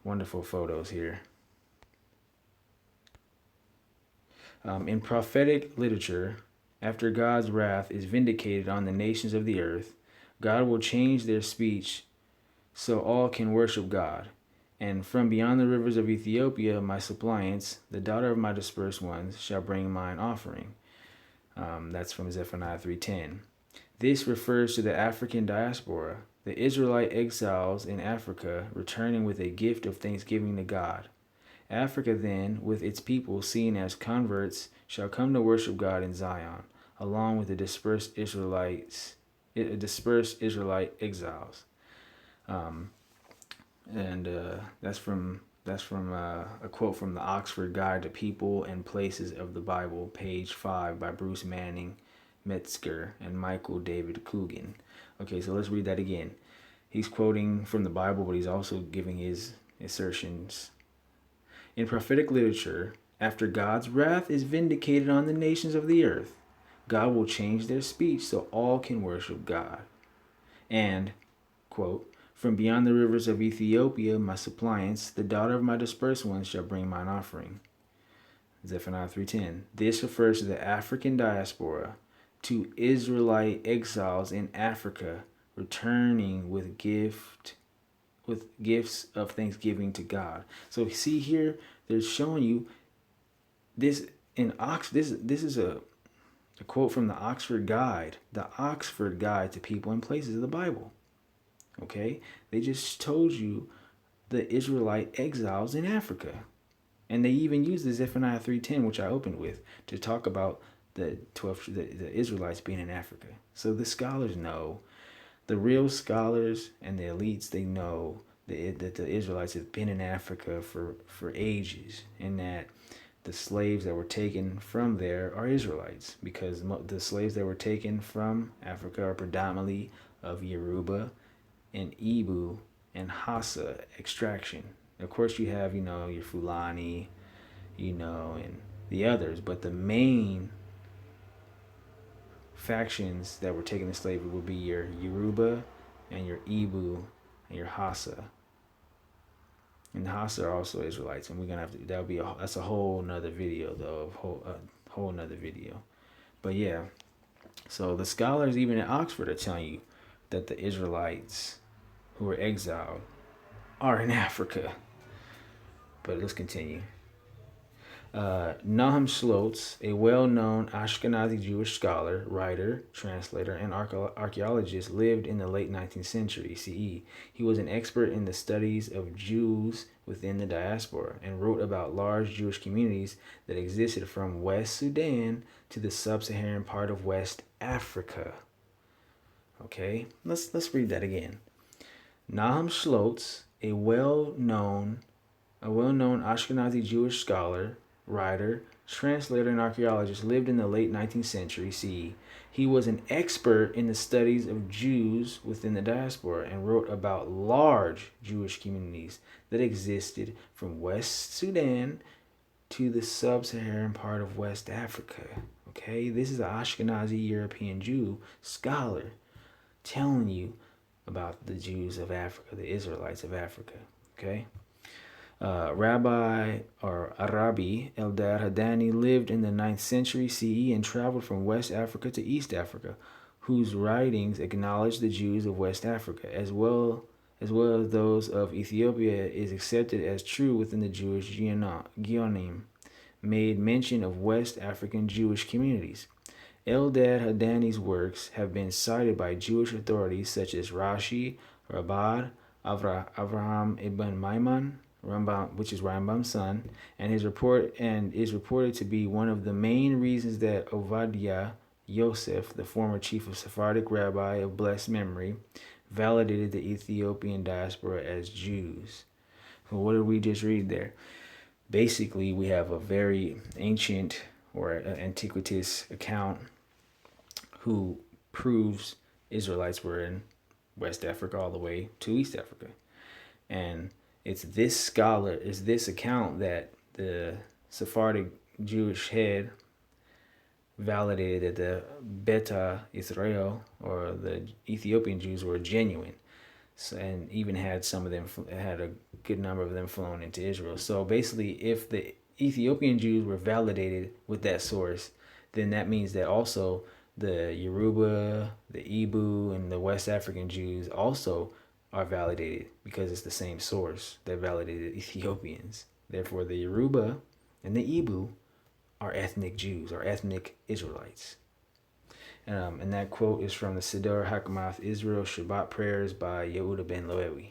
wonderful photos here. In prophetic literature, after God's wrath is vindicated on the nations of the earth, God will change their speech so all can worship God. And from beyond the rivers of Ethiopia, my suppliants, the daughter of my dispersed ones, shall bring mine offering. That's from Zephaniah 3:10. This refers to the African diaspora, the Israelite exiles in Africa returning with a gift of thanksgiving to God. Africa then, with its people seen as converts, shall come to worship God in Zion, along with the dispersed Israelite exiles. Um, and that's from a quote from the Oxford Guide to People and Places of the Bible, page 5, by Bruce Manning Metzger and Michael David Coogan. Okay, so let's read that again. He's quoting from the Bible, but he's also giving his assertions. In prophetic literature, after God's wrath is vindicated on the nations of the earth, God will change their speech so all can worship God. And, quote, from beyond the rivers of Ethiopia, my suppliants, the daughter of my dispersed ones, shall bring mine offering. Zephaniah 3:10. This refers to the African diaspora, to Israelite exiles in Africa, returning with gifts of thanksgiving to God. So see here, they're showing you this in This is a quote from the Oxford Guide to People and Places of the Bible. Okay, they just told you the Israelite exiles in Africa, and they even use the Zephaniah 3:10, which I opened with, to talk about the Israelites being in Africa. So the scholars know, the real scholars and the elites, they know that the Israelites have been in Africa for ages, and that the slaves that were taken from there are Israelites, because the slaves that were taken from Africa are predominantly of Yoruba and Igbo and Hausa extraction. Of course, you have, your Fulani, and the others, but the main factions that were taken to slavery would be your Yoruba and your Igbo and your Hausa. And the Hausa are also Israelites, and we're gonna have to. That's a whole nother video, though. Whole nother video. But yeah, so the scholars even at Oxford are telling you that the Israelites who were exiled are in Africa. But let's continue. Nahum Slotz, a well-known Ashkenazi Jewish scholar, writer, translator, and archaeologist, lived in the late 19th century CE. He was an expert in the studies of Jews within the diaspora and wrote about large Jewish communities that existed from West Sudan to the sub-Saharan part of West Africa. Okay, let's read that again. Nahum Slotz, a well-known Ashkenazi Jewish scholar, writer, translator, and archaeologist, lived in the late 19th century CE. He was an expert in the studies of Jews within the diaspora and wrote about large Jewish communities that existed from West Sudan to the sub-Saharan part of West Africa. Okay, this is an Ashkenazi European Jew scholar telling you about the Jews of Africa, the Israelites of Africa. Okay. Rabbi Eldad Hadani lived in the 9th century CE and traveled from West Africa to East Africa, whose writings acknowledge the Jews of West Africa, as well as those of Ethiopia, is accepted as true within the Jewish Geonim, made mention of West African Jewish communities. Eldad Hadani's works have been cited by Jewish authorities such as Rashi, Rabbah, Avraham ibn Maimon, Rambam, which is Rambam's son, and is reported to be one of the main reasons that Ovadia Yosef, the former chief of Sephardic rabbi of blessed memory, validated the Ethiopian diaspora as Jews. So what did we just read there? Basically, we have a very ancient or antiquitous account who proves Israelites were in West Africa all the way to East Africa. And it's this account that the Sephardic Jewish head validated that the Beta Israel, or the Ethiopian Jews, were genuine. So, and even had a good number of them flown into Israel. So basically, if the Ethiopian Jews were validated with that source, then that means that also the Yoruba, the Igbo, and the West African Jews also are validated, because it's the same source that validated Ethiopians. Therefore, the Yoruba and the Igbo are ethnic Jews, or ethnic Israelites. And that quote is from the Siddur Hakamath Israel Shabbat Prayers by Yehuda ben Loewi.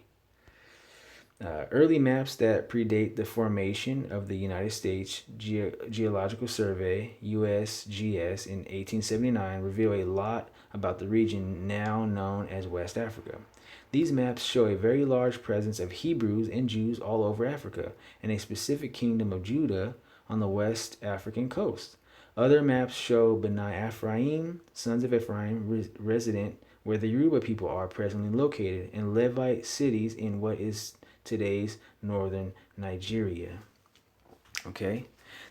Early maps that predate the formation of the United States Geological Survey, USGS, in 1879 reveal a lot about the region now known as West Africa. These maps show a very large presence of Hebrews and Jews all over Africa, and a specific kingdom of Judah on the West African coast. Other maps show B'nai Ephraim, sons of Ephraim, resident where the Yoruba people are presently located, and Levite cities in what is today's northern Nigeria. Okay?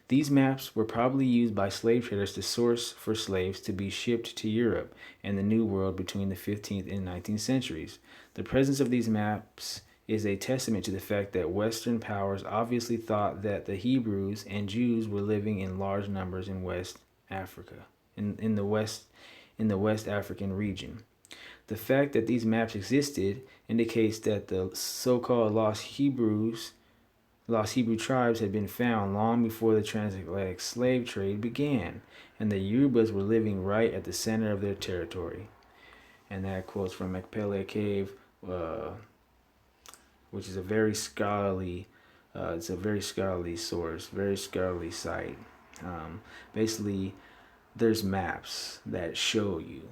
These maps were probably used by slave traders to source for slaves to be shipped to Europe and the New World between the 15th and 19th centuries. The presence of these maps is a testament to the fact that Western powers obviously thought that the Hebrews and Jews were living in large numbers in West Africa, in the West African region. The fact that these maps existed indicates that the so-called lost Hebrew tribes had been found long before the transatlantic slave trade began, and the Yorubas were living right at the center of their territory. And that quote's from Mekpele Cave, which is a very scholarly, source, very scholarly site. Basically, there's maps that show you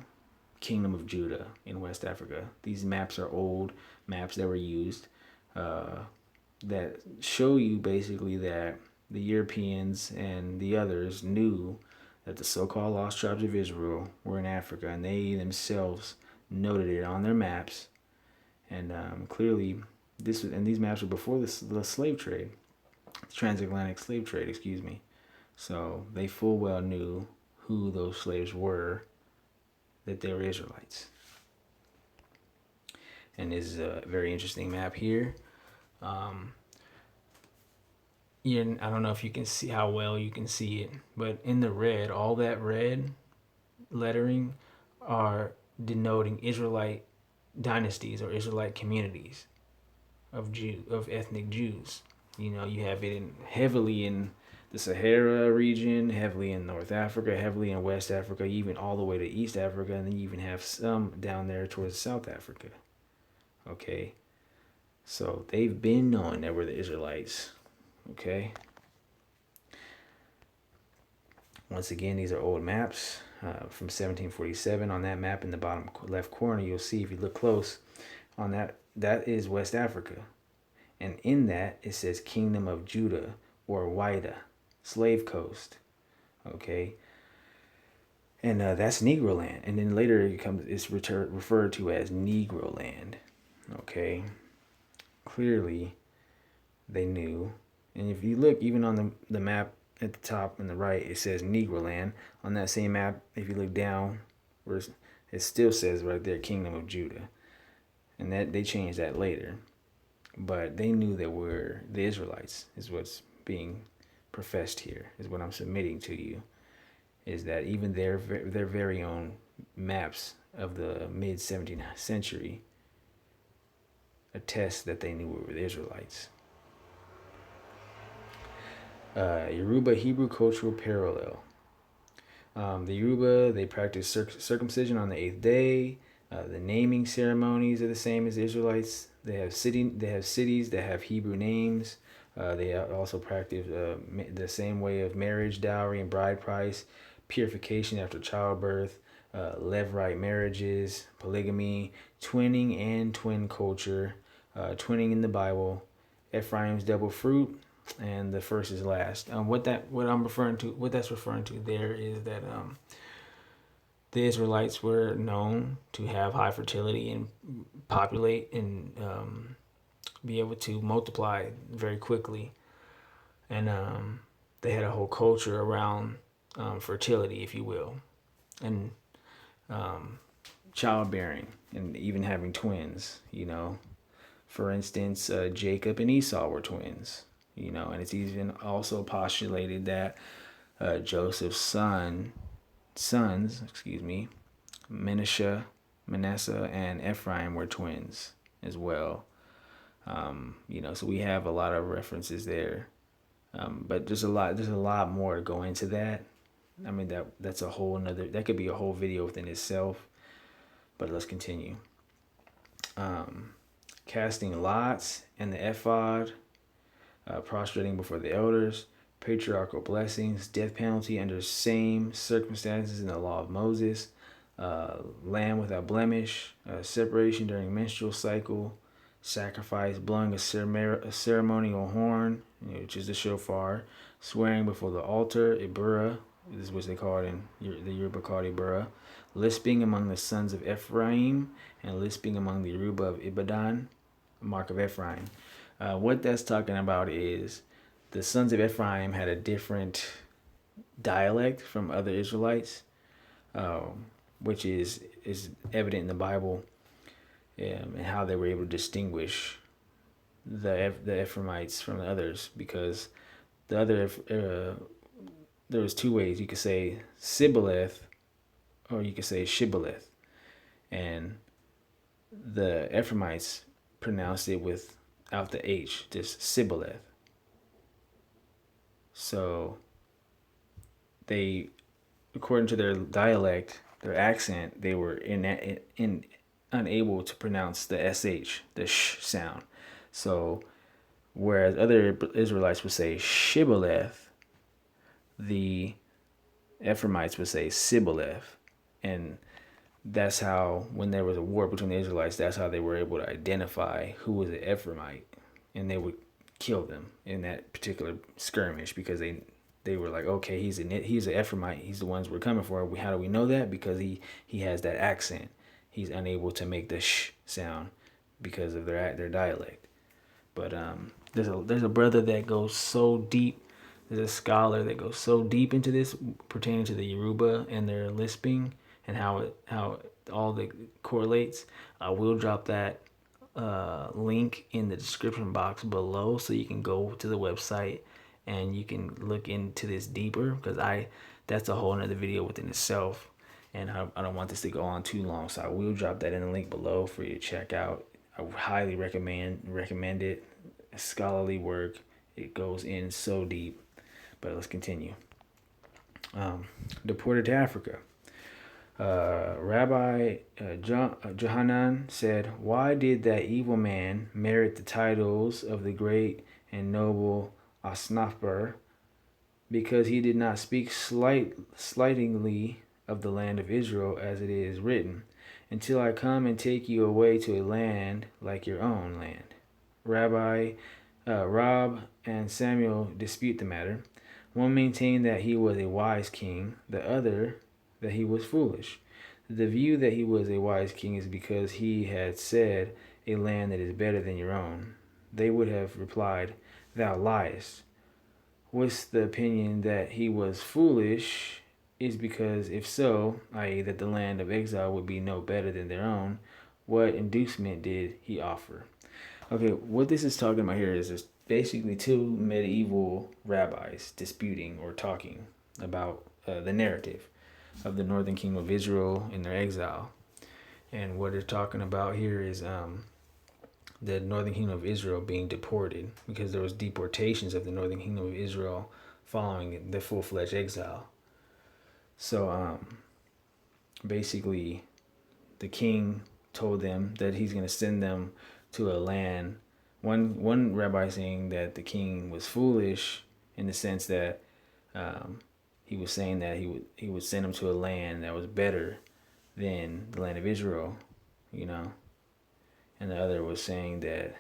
Kingdom of Judah in West Africa. These maps are old maps that were used that show you basically that the Europeans and the others knew that the so-called lost tribes of Israel were in Africa, and they themselves noted it on their maps. And clearly, these maps were before the slave trade, the transatlantic slave trade, excuse me. So they full well knew who those slaves were, that they were Israelites. And this is a very interesting map here. I don't know if you can see how well you can see it, but in the red, all that red lettering are denoting Israelite dynasties or Israelite communities of ethnic Jews. You have it heavily in the Sahara region, heavily in North Africa, heavily in West Africa, even all the way to East Africa, and then you even have some down there towards South Africa. Okay, so they've been knowing that we're the Israelites. Okay. Once again, these are old maps from 1747. On that map in the bottom left corner, you'll see, if you look close, on that is West Africa. And in that, it says Kingdom of Judah, or Wida, Slave Coast. Okay. And that's Negro land. And then later it's referred to as Negro land. Okay. Clearly, they knew. And if you look, even on the map at the top and the right, it says Negro land. On that same map, if you look down, it still says right there Kingdom of Judah. And that they changed that later. But they knew that we're the Israelites, is what's being professed here, is what I'm submitting to you, is that even their very own maps of the mid-17th century attest that they knew we were the Israelites. Yoruba Hebrew cultural parallel. The Yoruba, they practice circumcision on the 8th day. The naming ceremonies are the same as the Israelites. They have cities that have Hebrew names. They also practice the same way of marriage, dowry, and bride price, purification after childbirth, Levirate marriages, polygamy, twinning and twin culture, twinning in the Bible, Ephraim's double fruit, and the first is last. What that's referring to there is that the Israelites were known to have high fertility and populate and be able to multiply very quickly. And they had a whole culture around fertility, if you will, and childbearing, and even having twins. For instance, Jacob and Esau were twins. And it's even also postulated that Joseph's sons, Manasseh and Ephraim were twins as well. So we have a lot of references there. But there's a lot more to go into that. I mean, that's that could be a whole video within itself. But let's continue. casting lots, and the ephod, prostrating before the elders, patriarchal blessings, death penalty under same circumstances in the law of Moses, lamb without blemish, separation during menstrual cycle, sacrifice, blowing a ceremonial horn, which is the shofar, swearing before the altar, ibura, this is what they call it in the Yoruba called ibura, lisping among the sons of Ephraim, and lisping among the Yoruba of Ibadan, mark of Ephraim. What that's talking about is the sons of Ephraim had a different dialect from other Israelites, which is evident in the Bible, and how they were able to distinguish the Ephraimites from the others, because the other there was two ways. You could say Sibboleth, or you could say Shibboleth, and the Ephraimites pronounced it without the H, just Sibboleth. So they, according to their dialect, their accent, they were unable to pronounce the SH, the sh sound. So whereas other Israelites would say Shibboleth, the Ephraimites would say Sibboleth. And that's how, when there was a war between the Israelites, that's how they were able to identify who was an Ephraimite. And they would kill them in that particular skirmish, because they were like, okay, he's an Ephraimite. He's the ones we're coming for. How do we know that? Because he has that accent. He's unable to make the sh sound because of their dialect. But there's a brother that goes so deep. There's a scholar that goes so deep into this pertaining to the Yoruba and their lisping and how all the correlates. I will drop that link in the description box below, so you can go to the website and you can look into this deeper, because that's a whole nother video within itself, and I don't want this to go on too long, so I will drop that in the link below for you to check out. I highly recommend it. Scholarly work. It goes in so deep. But let's continue. Deported to Africa. Rabbi Johanan said, "Why did that evil man merit the titles of the great and noble Asnafber? Because he did not speak slightingly of the land of Israel, as it is written, until I come and take you away to a land like your own land." Rob and Samuel dispute the matter. One maintained that he was a wise king, the other that he was foolish. The view that he was a wise king is because he had said, "a land that is better than your own." They would have replied, "Thou liest." With the opinion that he was foolish is because, if so, i.e., that the land of exile would be no better than their own, what inducement did he offer? Okay, what this is talking about here is basically two medieval rabbis disputing or talking about the narrative of the northern kingdom of Israel in their exile. And what they're talking about here is the northern kingdom of Israel being deported, because there was deportations of the northern kingdom of Israel following the full-fledged exile. So basically the king told them that he's going to send them to a land. One rabbi saying that the king was foolish in the sense that he was saying that he would send them to a land that was better than the land of Israel, and the other was saying that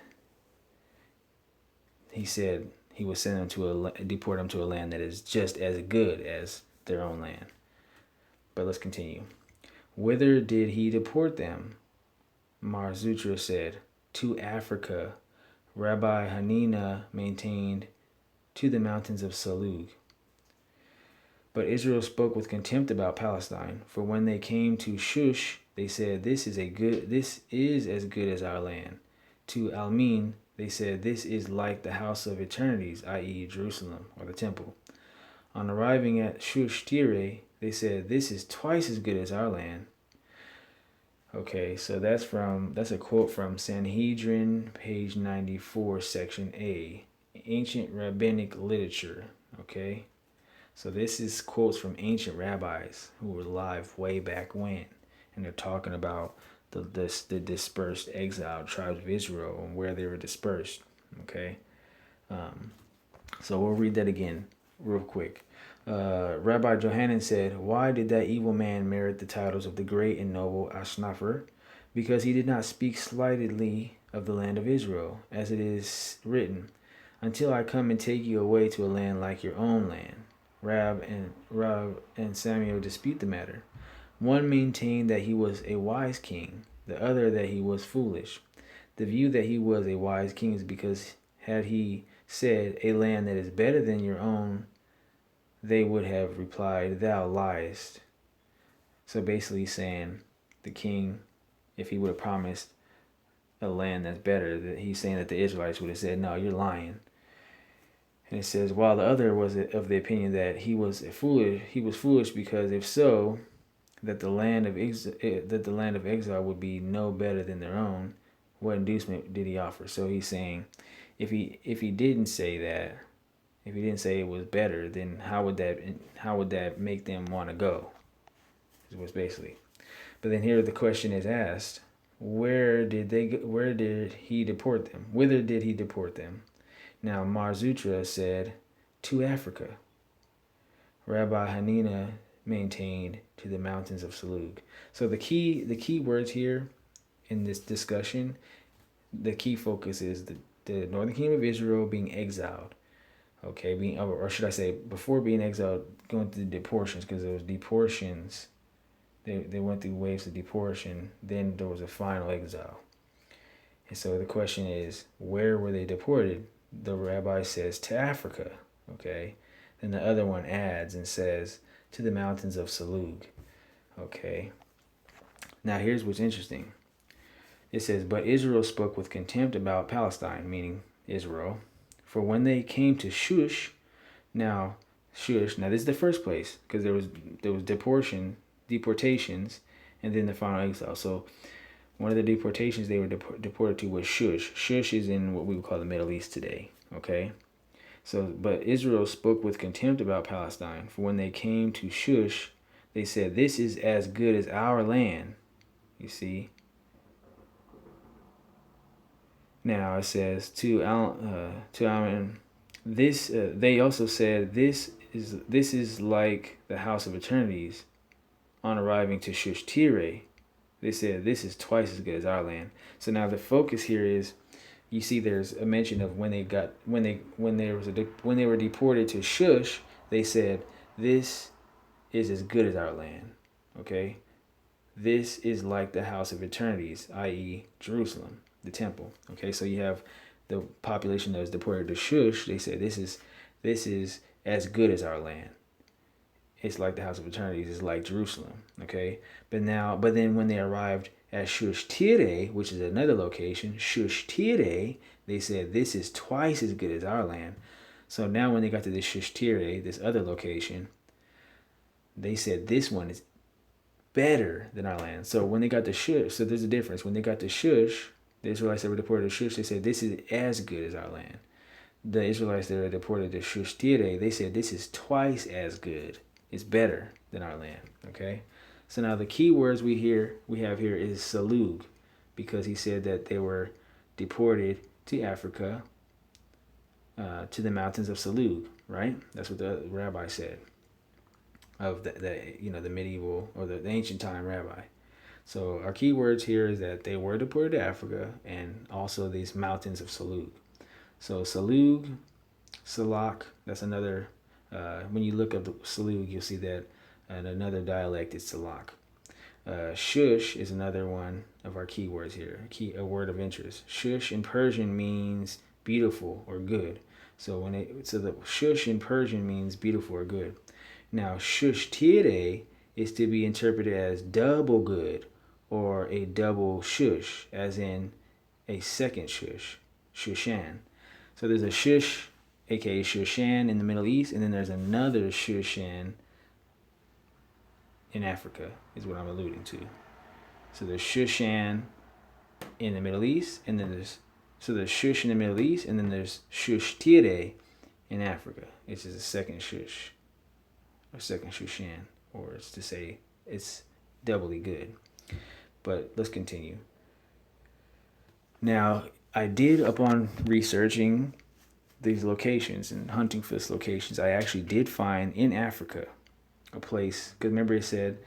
he said he would send them deport them to a land that is just as good as their own land. But let's continue. Whither did he deport them? Mar Zutra said, "To Africa." Rabbi Hanina maintained, "To the mountains of Salug." But Israel spoke with contempt about Palestine, for when they came to Shush, they said, This is as good as our land." To Almin, they said, "This is like the house of eternities," i.e. Jerusalem or the temple. On arriving at Shush Tire, they said, "This is twice as good as our land." Okay, so that's a quote from Sanhedrin, page 94, section A, ancient rabbinic literature. Okay, so this is quotes from ancient rabbis who were alive way back when, and they're talking about the dispersed exiled tribes of Israel and where they were dispersed. Okay, so we'll read that again real quick. Rabbi Johanan said, "Why did that evil man merit the titles of the great and noble Ashnapher? Because he did not speak slightly of the land of Israel, as it is written, until I come and take you away to a land like your own land." Rab and Samuel dispute the matter. One maintained that he was a wise king, the other that he was foolish. The view that he was a wise king is because had he said, "A land that is better than your own," they would have replied, "Thou liest." So basically saying the king, if he would have promised a land that's better, that he's saying that the Israelites would have said, "No, you're lying." And it says, while the other was of the opinion that he was foolish because if so, that the land of exile would be no better than their own. What inducement did he offer? So he's saying, if he didn't say that, if he didn't say it was better, then how would that make them want to go? Is what's basically. But then here the question is asked: Where did he deport them? Whither did he deport them? Now Mar Zutra said, "To Africa." Rabbi Hanina maintained, "To the mountains of Salug." So the key words here in this discussion, the key focus is the northern kingdom of Israel being exiled. Okay, or should I say, before being exiled, going through deportations, because there was deportations. They went through waves of deportation. Then there was a final exile. And so the question is, where were they deported? The rabbi says, to Africa. Okay. Then the other one adds and says, to the mountains of Salug. Okay. Now here's what's interesting. It says, but Israel spoke with contempt about Palestine, meaning Israel. For when they came to Shush, now this is the first place, because there was deportations, and then the final exile. So one of the deportations they were deported to was Shush. Shush is in what we would call the Middle East today. Okay. So, but Israel spoke with contempt about Palestine. For when they came to Shush, they said, "This is as good as our land." You see. Now it says to Alman, this. They also said, "This is like the house of eternities." On arriving to Shush Tire, they said, "This is twice as good as our land." So now the focus here is, you see, there's a mention of when they were deported to Shush, they said, "This is as good as our land." Okay, this is like the house of eternities, i.e., Jerusalem, the temple. Okay, so you have the population that was deported to Shush. They said, "This is as good as our land. It's like the house of eternities. It's like Jerusalem." Okay, but then when they arrived at Shush Tire, which is another location, Shush Tire, they said, "This is twice as good as our land." So now when they got to this Shush Tire, this other location, they said, "This one is better than our land." So when they got to Shush, so there's a difference. When they got to Shush, the Israelites that were deported to Shush, they said, "This is as good as our land." The Israelites that were deported to Shush Tire, they said, "This is twice as good. It's better than our land." Okay. So now the key words we have here is Salug, because he said that they were deported to Africa, to the mountains of Salug, right? That's what the rabbi said, of the medieval or the ancient time rabbi. So our key words here is that they were deported to Africa and also these mountains of Salug. So Salug, Salak, that's another, when you look up the Salug, you'll see that in another dialect is Salak. Shush is another one of our keywords here, a word of interest. Shush in Persian means beautiful or good. So the shush in Persian means beautiful or good. Now Shush Tire is to be interpreted as double good or a double shush, as in a second shush, Shushan. So there's a shush, aka Shushan in the Middle East, and then there's another Shushan in Africa, is what I'm alluding to. So there's Shushan in the Middle East, and then there's Shush in the Middle East, and then there's Shush Tire in Africa. It's just a second Shush, or second Shushan, or it's to say it's doubly good. But let's continue. Now, I did, upon researching these locations and hunting for these locations, I actually did find in Africa a place, because remember it said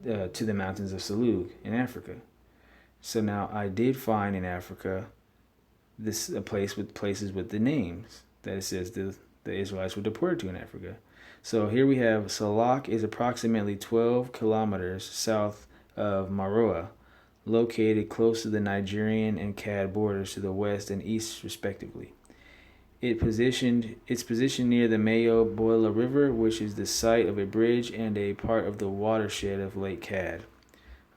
to the mountains of Salug in Africa. So now I did find in Africa a place with places with the names that it says the Israelites were deported to in Africa. So here we have Salak is approximately 12 kilometers south of Maroa, located close to the Nigerian and Chad borders to the west and east respectively. It's positioned near the Mayo Boila River, which is the site of a bridge and a part of the watershed of Lake Chad.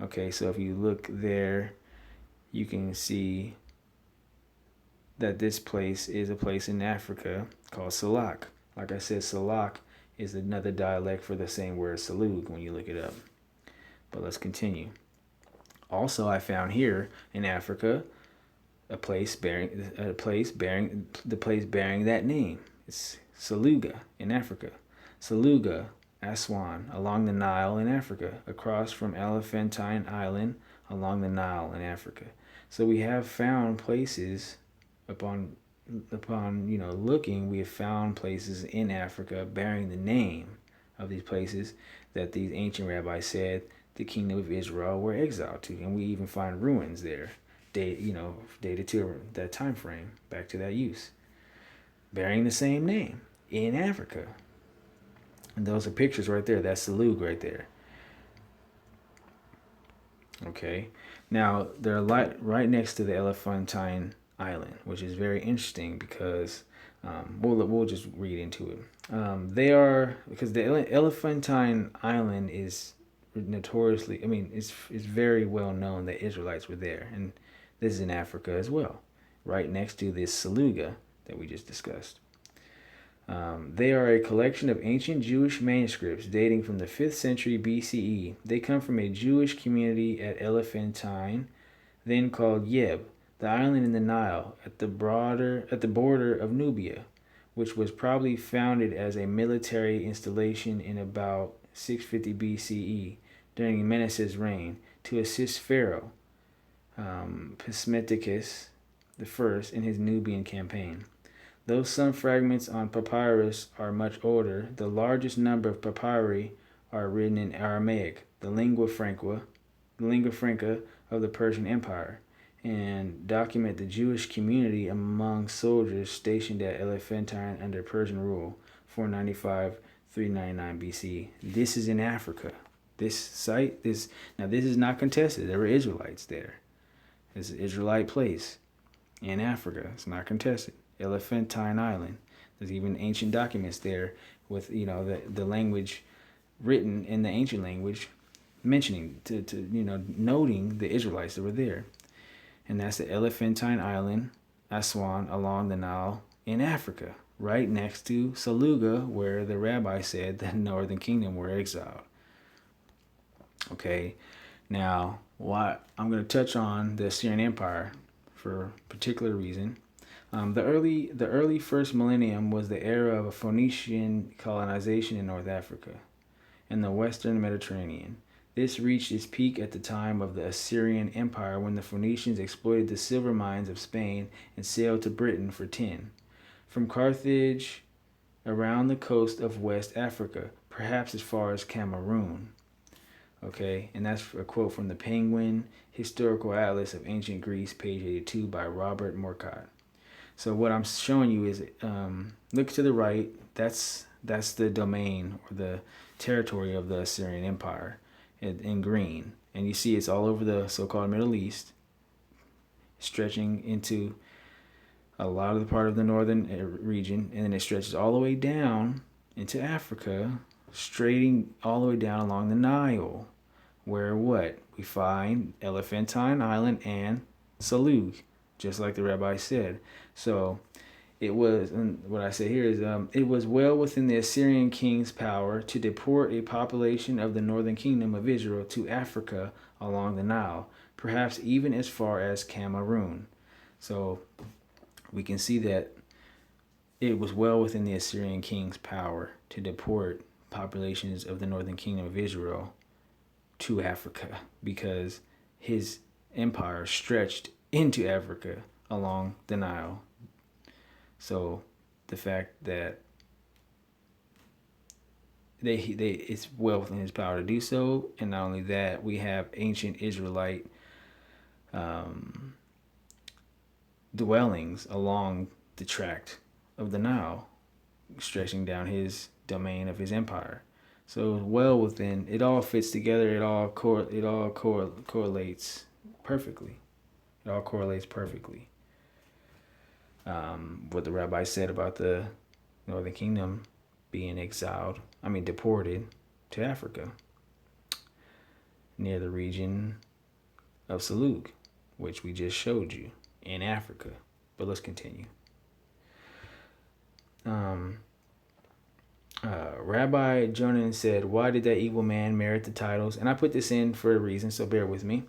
Okay, so if you look there, you can see that this place is a place in Africa called Salak. Like I said, Salak is another dialect for the same word Salug when you look it up. But let's continue. Also, I found here in Africa the place bearing that name. It's Saluga in Africa. Saluga, Aswan, along the Nile in Africa, across from Elephantine Island along the Nile in Africa. So we have found places upon looking, we have found places in Africa bearing the name of these places that these ancient rabbis said the kingdom of Israel were exiled to, and we even find ruins there, dated to that time frame, back to that use, bearing the same name in Africa. And those are pictures right there. That's the Salug right there. Okay, now they're right next to the Elephantine Island, which is very interesting because we'll just read into it. They are, because the Elephantine Island is notoriously, it's very well known that Israelites were there, and this is in Africa as well, right next to this Saluga that we just discussed. They are a collection of ancient Jewish manuscripts dating from the 5th century BCE. They come from a Jewish community at Elephantine, then called Yeb, the island in the Nile at the border of Nubia, which was probably founded as a military installation in about 650 BCE during Menes's reign to assist Pharaoh Psammeticus I in his Nubian campaign. Though some fragments on papyrus are much older, the largest number of papyri are written in Aramaic, the lingua franca of the Persian Empire, and document the Jewish community among soldiers stationed at Elephantine under Persian rule, 495-399 BC. This is in Africa. This site, this is not contested. There were Israelites there. It's an Israelite place in Africa. It's not contested. Elephantine Island. There's even ancient documents there with the language written in the ancient language, mentioning noting the Israelites that were there. And that's the Elephantine Island, Aswan, along the Nile in Africa, right next to Saluga, where the rabbi said the northern kingdom were exiled. Okay, now I'm going to touch on the Assyrian Empire for a particular reason. The early first millennium was the era of a Phoenician colonization in North Africa and the Western Mediterranean. This reached its peak at the time of the Assyrian Empire when the Phoenicians exploited the silver mines of Spain and sailed to Britain for tin. From Carthage around the coast of West Africa, perhaps as far as Cameroon. Okay, and that's a quote from the Penguin Historical Atlas of Ancient Greece, page 82 by Robert Morcott. So what I'm showing you is, look to the right, that's the domain or the territory of the Assyrian Empire in green. And you see it's all over the so-called Middle East, stretching into a lot of the part of the northern region, and then it stretches all the way down into Africa, straighting all the way down along the Nile, where we find Elephantine Island and Salug, just like the rabbi said. So it was, and what I say here is, it was well within the Assyrian king's power to deport a population of the northern kingdom of Israel to Africa along the Nile, perhaps even as far as Cameroon. So we can see that it was well within the Assyrian king's power to deport populations of the northern kingdom of Israel to Africa, because his empire stretched into Africa along the Nile. So the fact that it's well within his power to do so, and not only that, we have ancient Israelite dwellings along the tract of the Nile, stretching down his domain of his empire. So well within, it all fits together. It all correlates perfectly. It all correlates perfectly. What the rabbi said about the Northern Kingdom being deported to Africa, near the region of Salug, which we just showed you in Africa. But let's continue. Rabbi Jonan said, "Why did that evil man merit the titles?" And I put this in for a reason, so bear with me.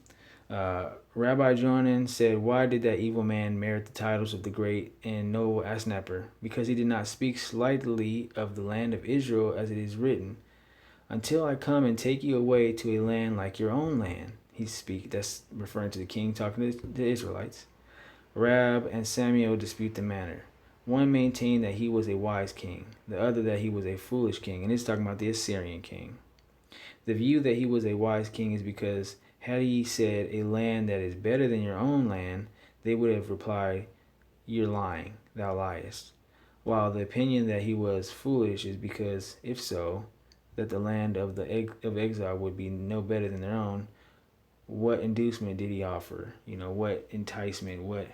Rabbi Jonan said, "Why did that evil man merit the titles of the great and noble Asnapper? Because he did not speak slightly of the land of Israel, as it is written, 'Until I come and take you away to a land like your own land.'" That's referring to the king talking to the Israelites. Rab and Samuel dispute the matter. One maintained that he was a wise king, the other that he was a foolish king, and it's talking about the Assyrian king. The view that he was a wise king is because had he said a land that is better than your own land, they would have replied, "You're lying, thou liest." While the opinion that he was foolish is because, if so, that the land of exile would be no better than their own, what inducement did he offer? What enticement? What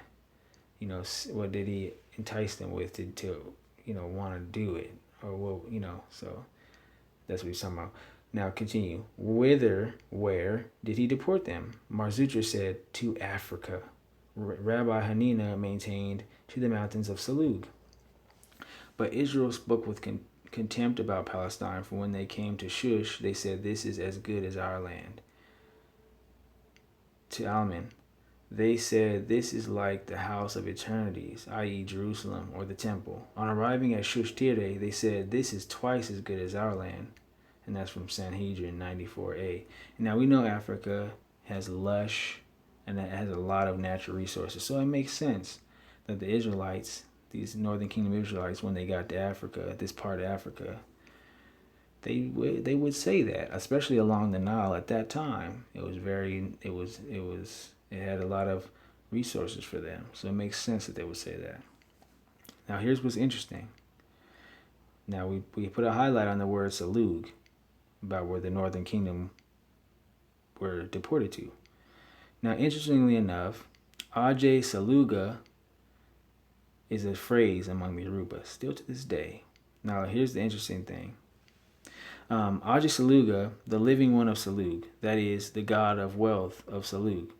did he entice them with to want to do it? Or so that's what he's talking about. Now continue. Where did he deport them? Marzutra said, to Africa. Rabbi Hanina maintained, to the mountains of Salug. But Israel spoke with contempt about Palestine, for when they came to Shush, they said, "This is as good as our land." To Alman, they said, "This is like the house of eternities," i.e. Jerusalem or the temple. On arriving at Shush-Tireh, they said, "This is twice as good as our land." And that's from Sanhedrin 94a. Now we know Africa has lush and it has a lot of natural resources. So it makes sense that the Israelites, these Northern Kingdom Israelites, when they got to Africa, this part of Africa, they would say that, especially along the Nile at that time. It had a lot of resources for them. So it makes sense that they would say that. Now here's what's interesting. Now we put a highlight on the word Salug, about where the Northern Kingdom were deported to. Now, interestingly enough, Ajay Saluga is a phrase among the Yoruba, still to this day. Now, here's the interesting thing. Ajay Saluga, the living one of Salug, that is, the god of wealth of Salug.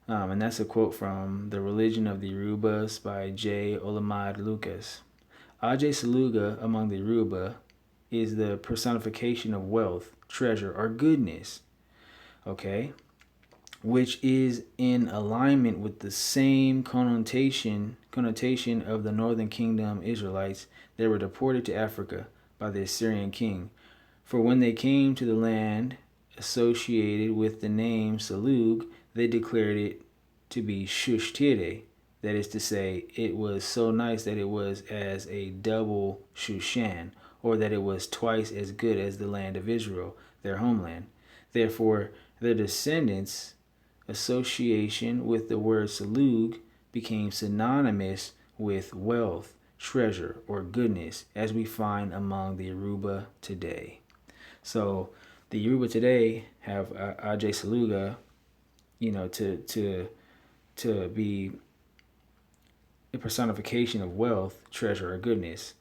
And that's a quote from The Religion of the Yorubas by J. Olamide Lucas. Ajay Saluga among the Yoruba is the personification of wealth, treasure, or goodness, okay, which is in alignment with the same connotation of the Northern Kingdom Israelites that were deported to Africa by the Assyrian king. For when they came to the land associated with the name Salug, they declared it to be Shush-Tireh. That is to say, it was so nice that it was as a double Shushan, or that it was twice as good as the land of Israel, their homeland. Therefore, their descendants' association with the word Salug became synonymous with wealth, treasure, or goodness, as we find among the Yoruba today. So, the Yoruba today have Ajay Saluga, to be a personification of wealth, treasure, or goodness,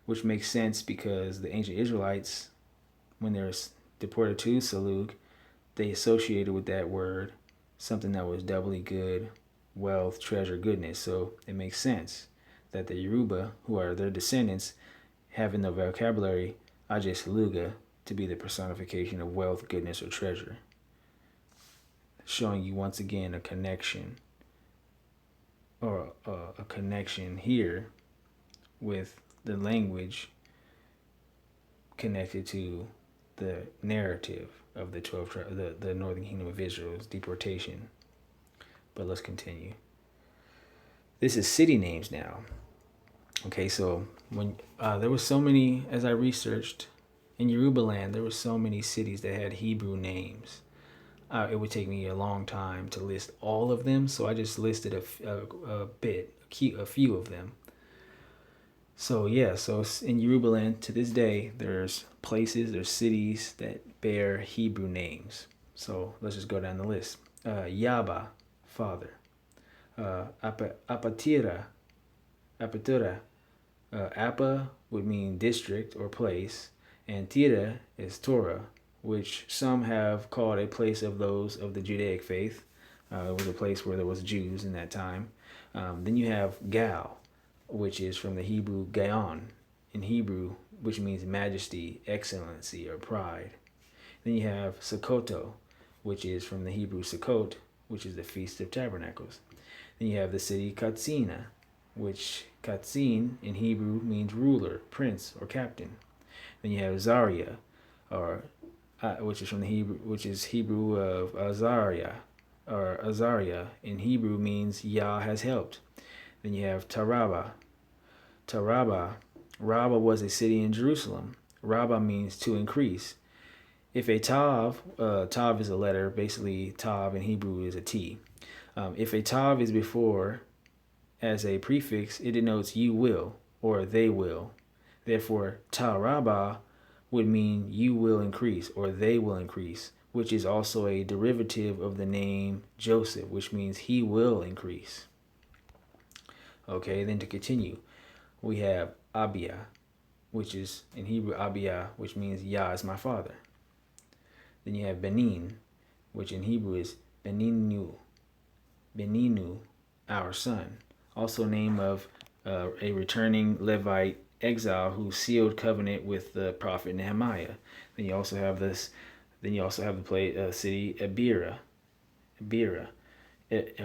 which makes sense because the ancient Israelites, when they were deported to Salug, they associated with that word something that was doubly good, wealth, treasure, goodness. So it makes sense that the Yoruba, who are their descendants, have in their vocabulary Ajay Saluga to be the personification of wealth, goodness, or treasure. Showing you once again a connection, or a connection here with the language connected to the narrative of the 12 the northern kingdom of Israel's deportation. But let's continue. This is city names now. Okay, so when there were so many, as I researched, in Yoruba land, there were so many cities that had Hebrew names. It would take me a long time to list all of them, so I just listed a few of them. So yeah, so in Yoruba land to this day, there's cities that bear Hebrew names. So let's just go down the list. Yaba, father. Apatura. Appa would mean district or place, and Tira is Torah, which some have called a place of those of the Judaic faith. It was a place where there was Jews in that time. Then you have Gal, which is from the Hebrew Gaon, in Hebrew, which means majesty, excellency, or pride. Then you have Sokoto, which is from the Hebrew Sukkot, which is the Feast of Tabernacles. Then you have the city Katsina, which Katsin in Hebrew means ruler, prince, or captain. Then you have Zaria, which is Hebrew of Azariah, or Azariah in Hebrew means Yah has helped. Then you have Taraba. Rabbah was a city in Jerusalem. Rabbah means to increase. If a tav is a letter, basically tav in Hebrew is a T. If a tav is before as a prefix, it denotes you will or they will. Therefore, taraba would mean you will increase or they will increase, which is also a derivative of the name Joseph, which means he will increase. Okay, then to continue, we have Abia, which is in Hebrew Abia, which means Yah is my father. Then you have Benin, which in Hebrew is Beninu, our son. Also name of a returning Levite exile who sealed covenant with the prophet Nehemiah. Then you also have the city Ebira,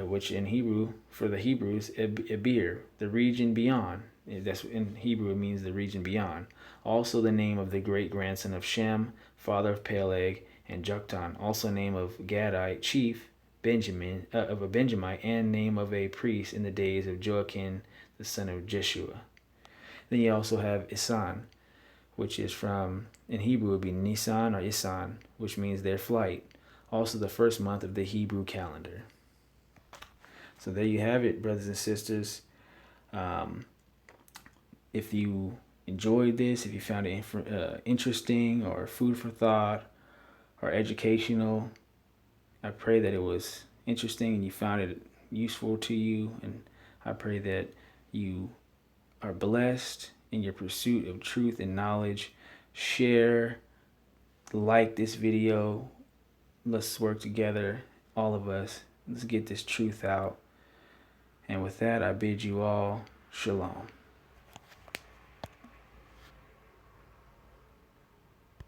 which in Hebrew for the Hebrews Ebir, the region beyond. That's in Hebrew it means the region beyond. Also the name of the great grandson of Shem, father of Peleg and Joktan. Also name of Gadite chief of a Benjamite, and name of a priest in the days of Joachim, the son of Jeshua. Then you also have Isan, which is from, in Hebrew, would be Nisan or Isan, which means their flight. Also the first month of the Hebrew calendar. So there you have it, brothers and sisters. If you enjoyed this, if you found it interesting or food for thought or educational, I pray that it was interesting and you found it useful to you. And I pray that you are blessed in your pursuit of truth and knowledge. Share, like this video. Let's work together, all of us. Let's get this truth out. And with that, I bid you all shalom.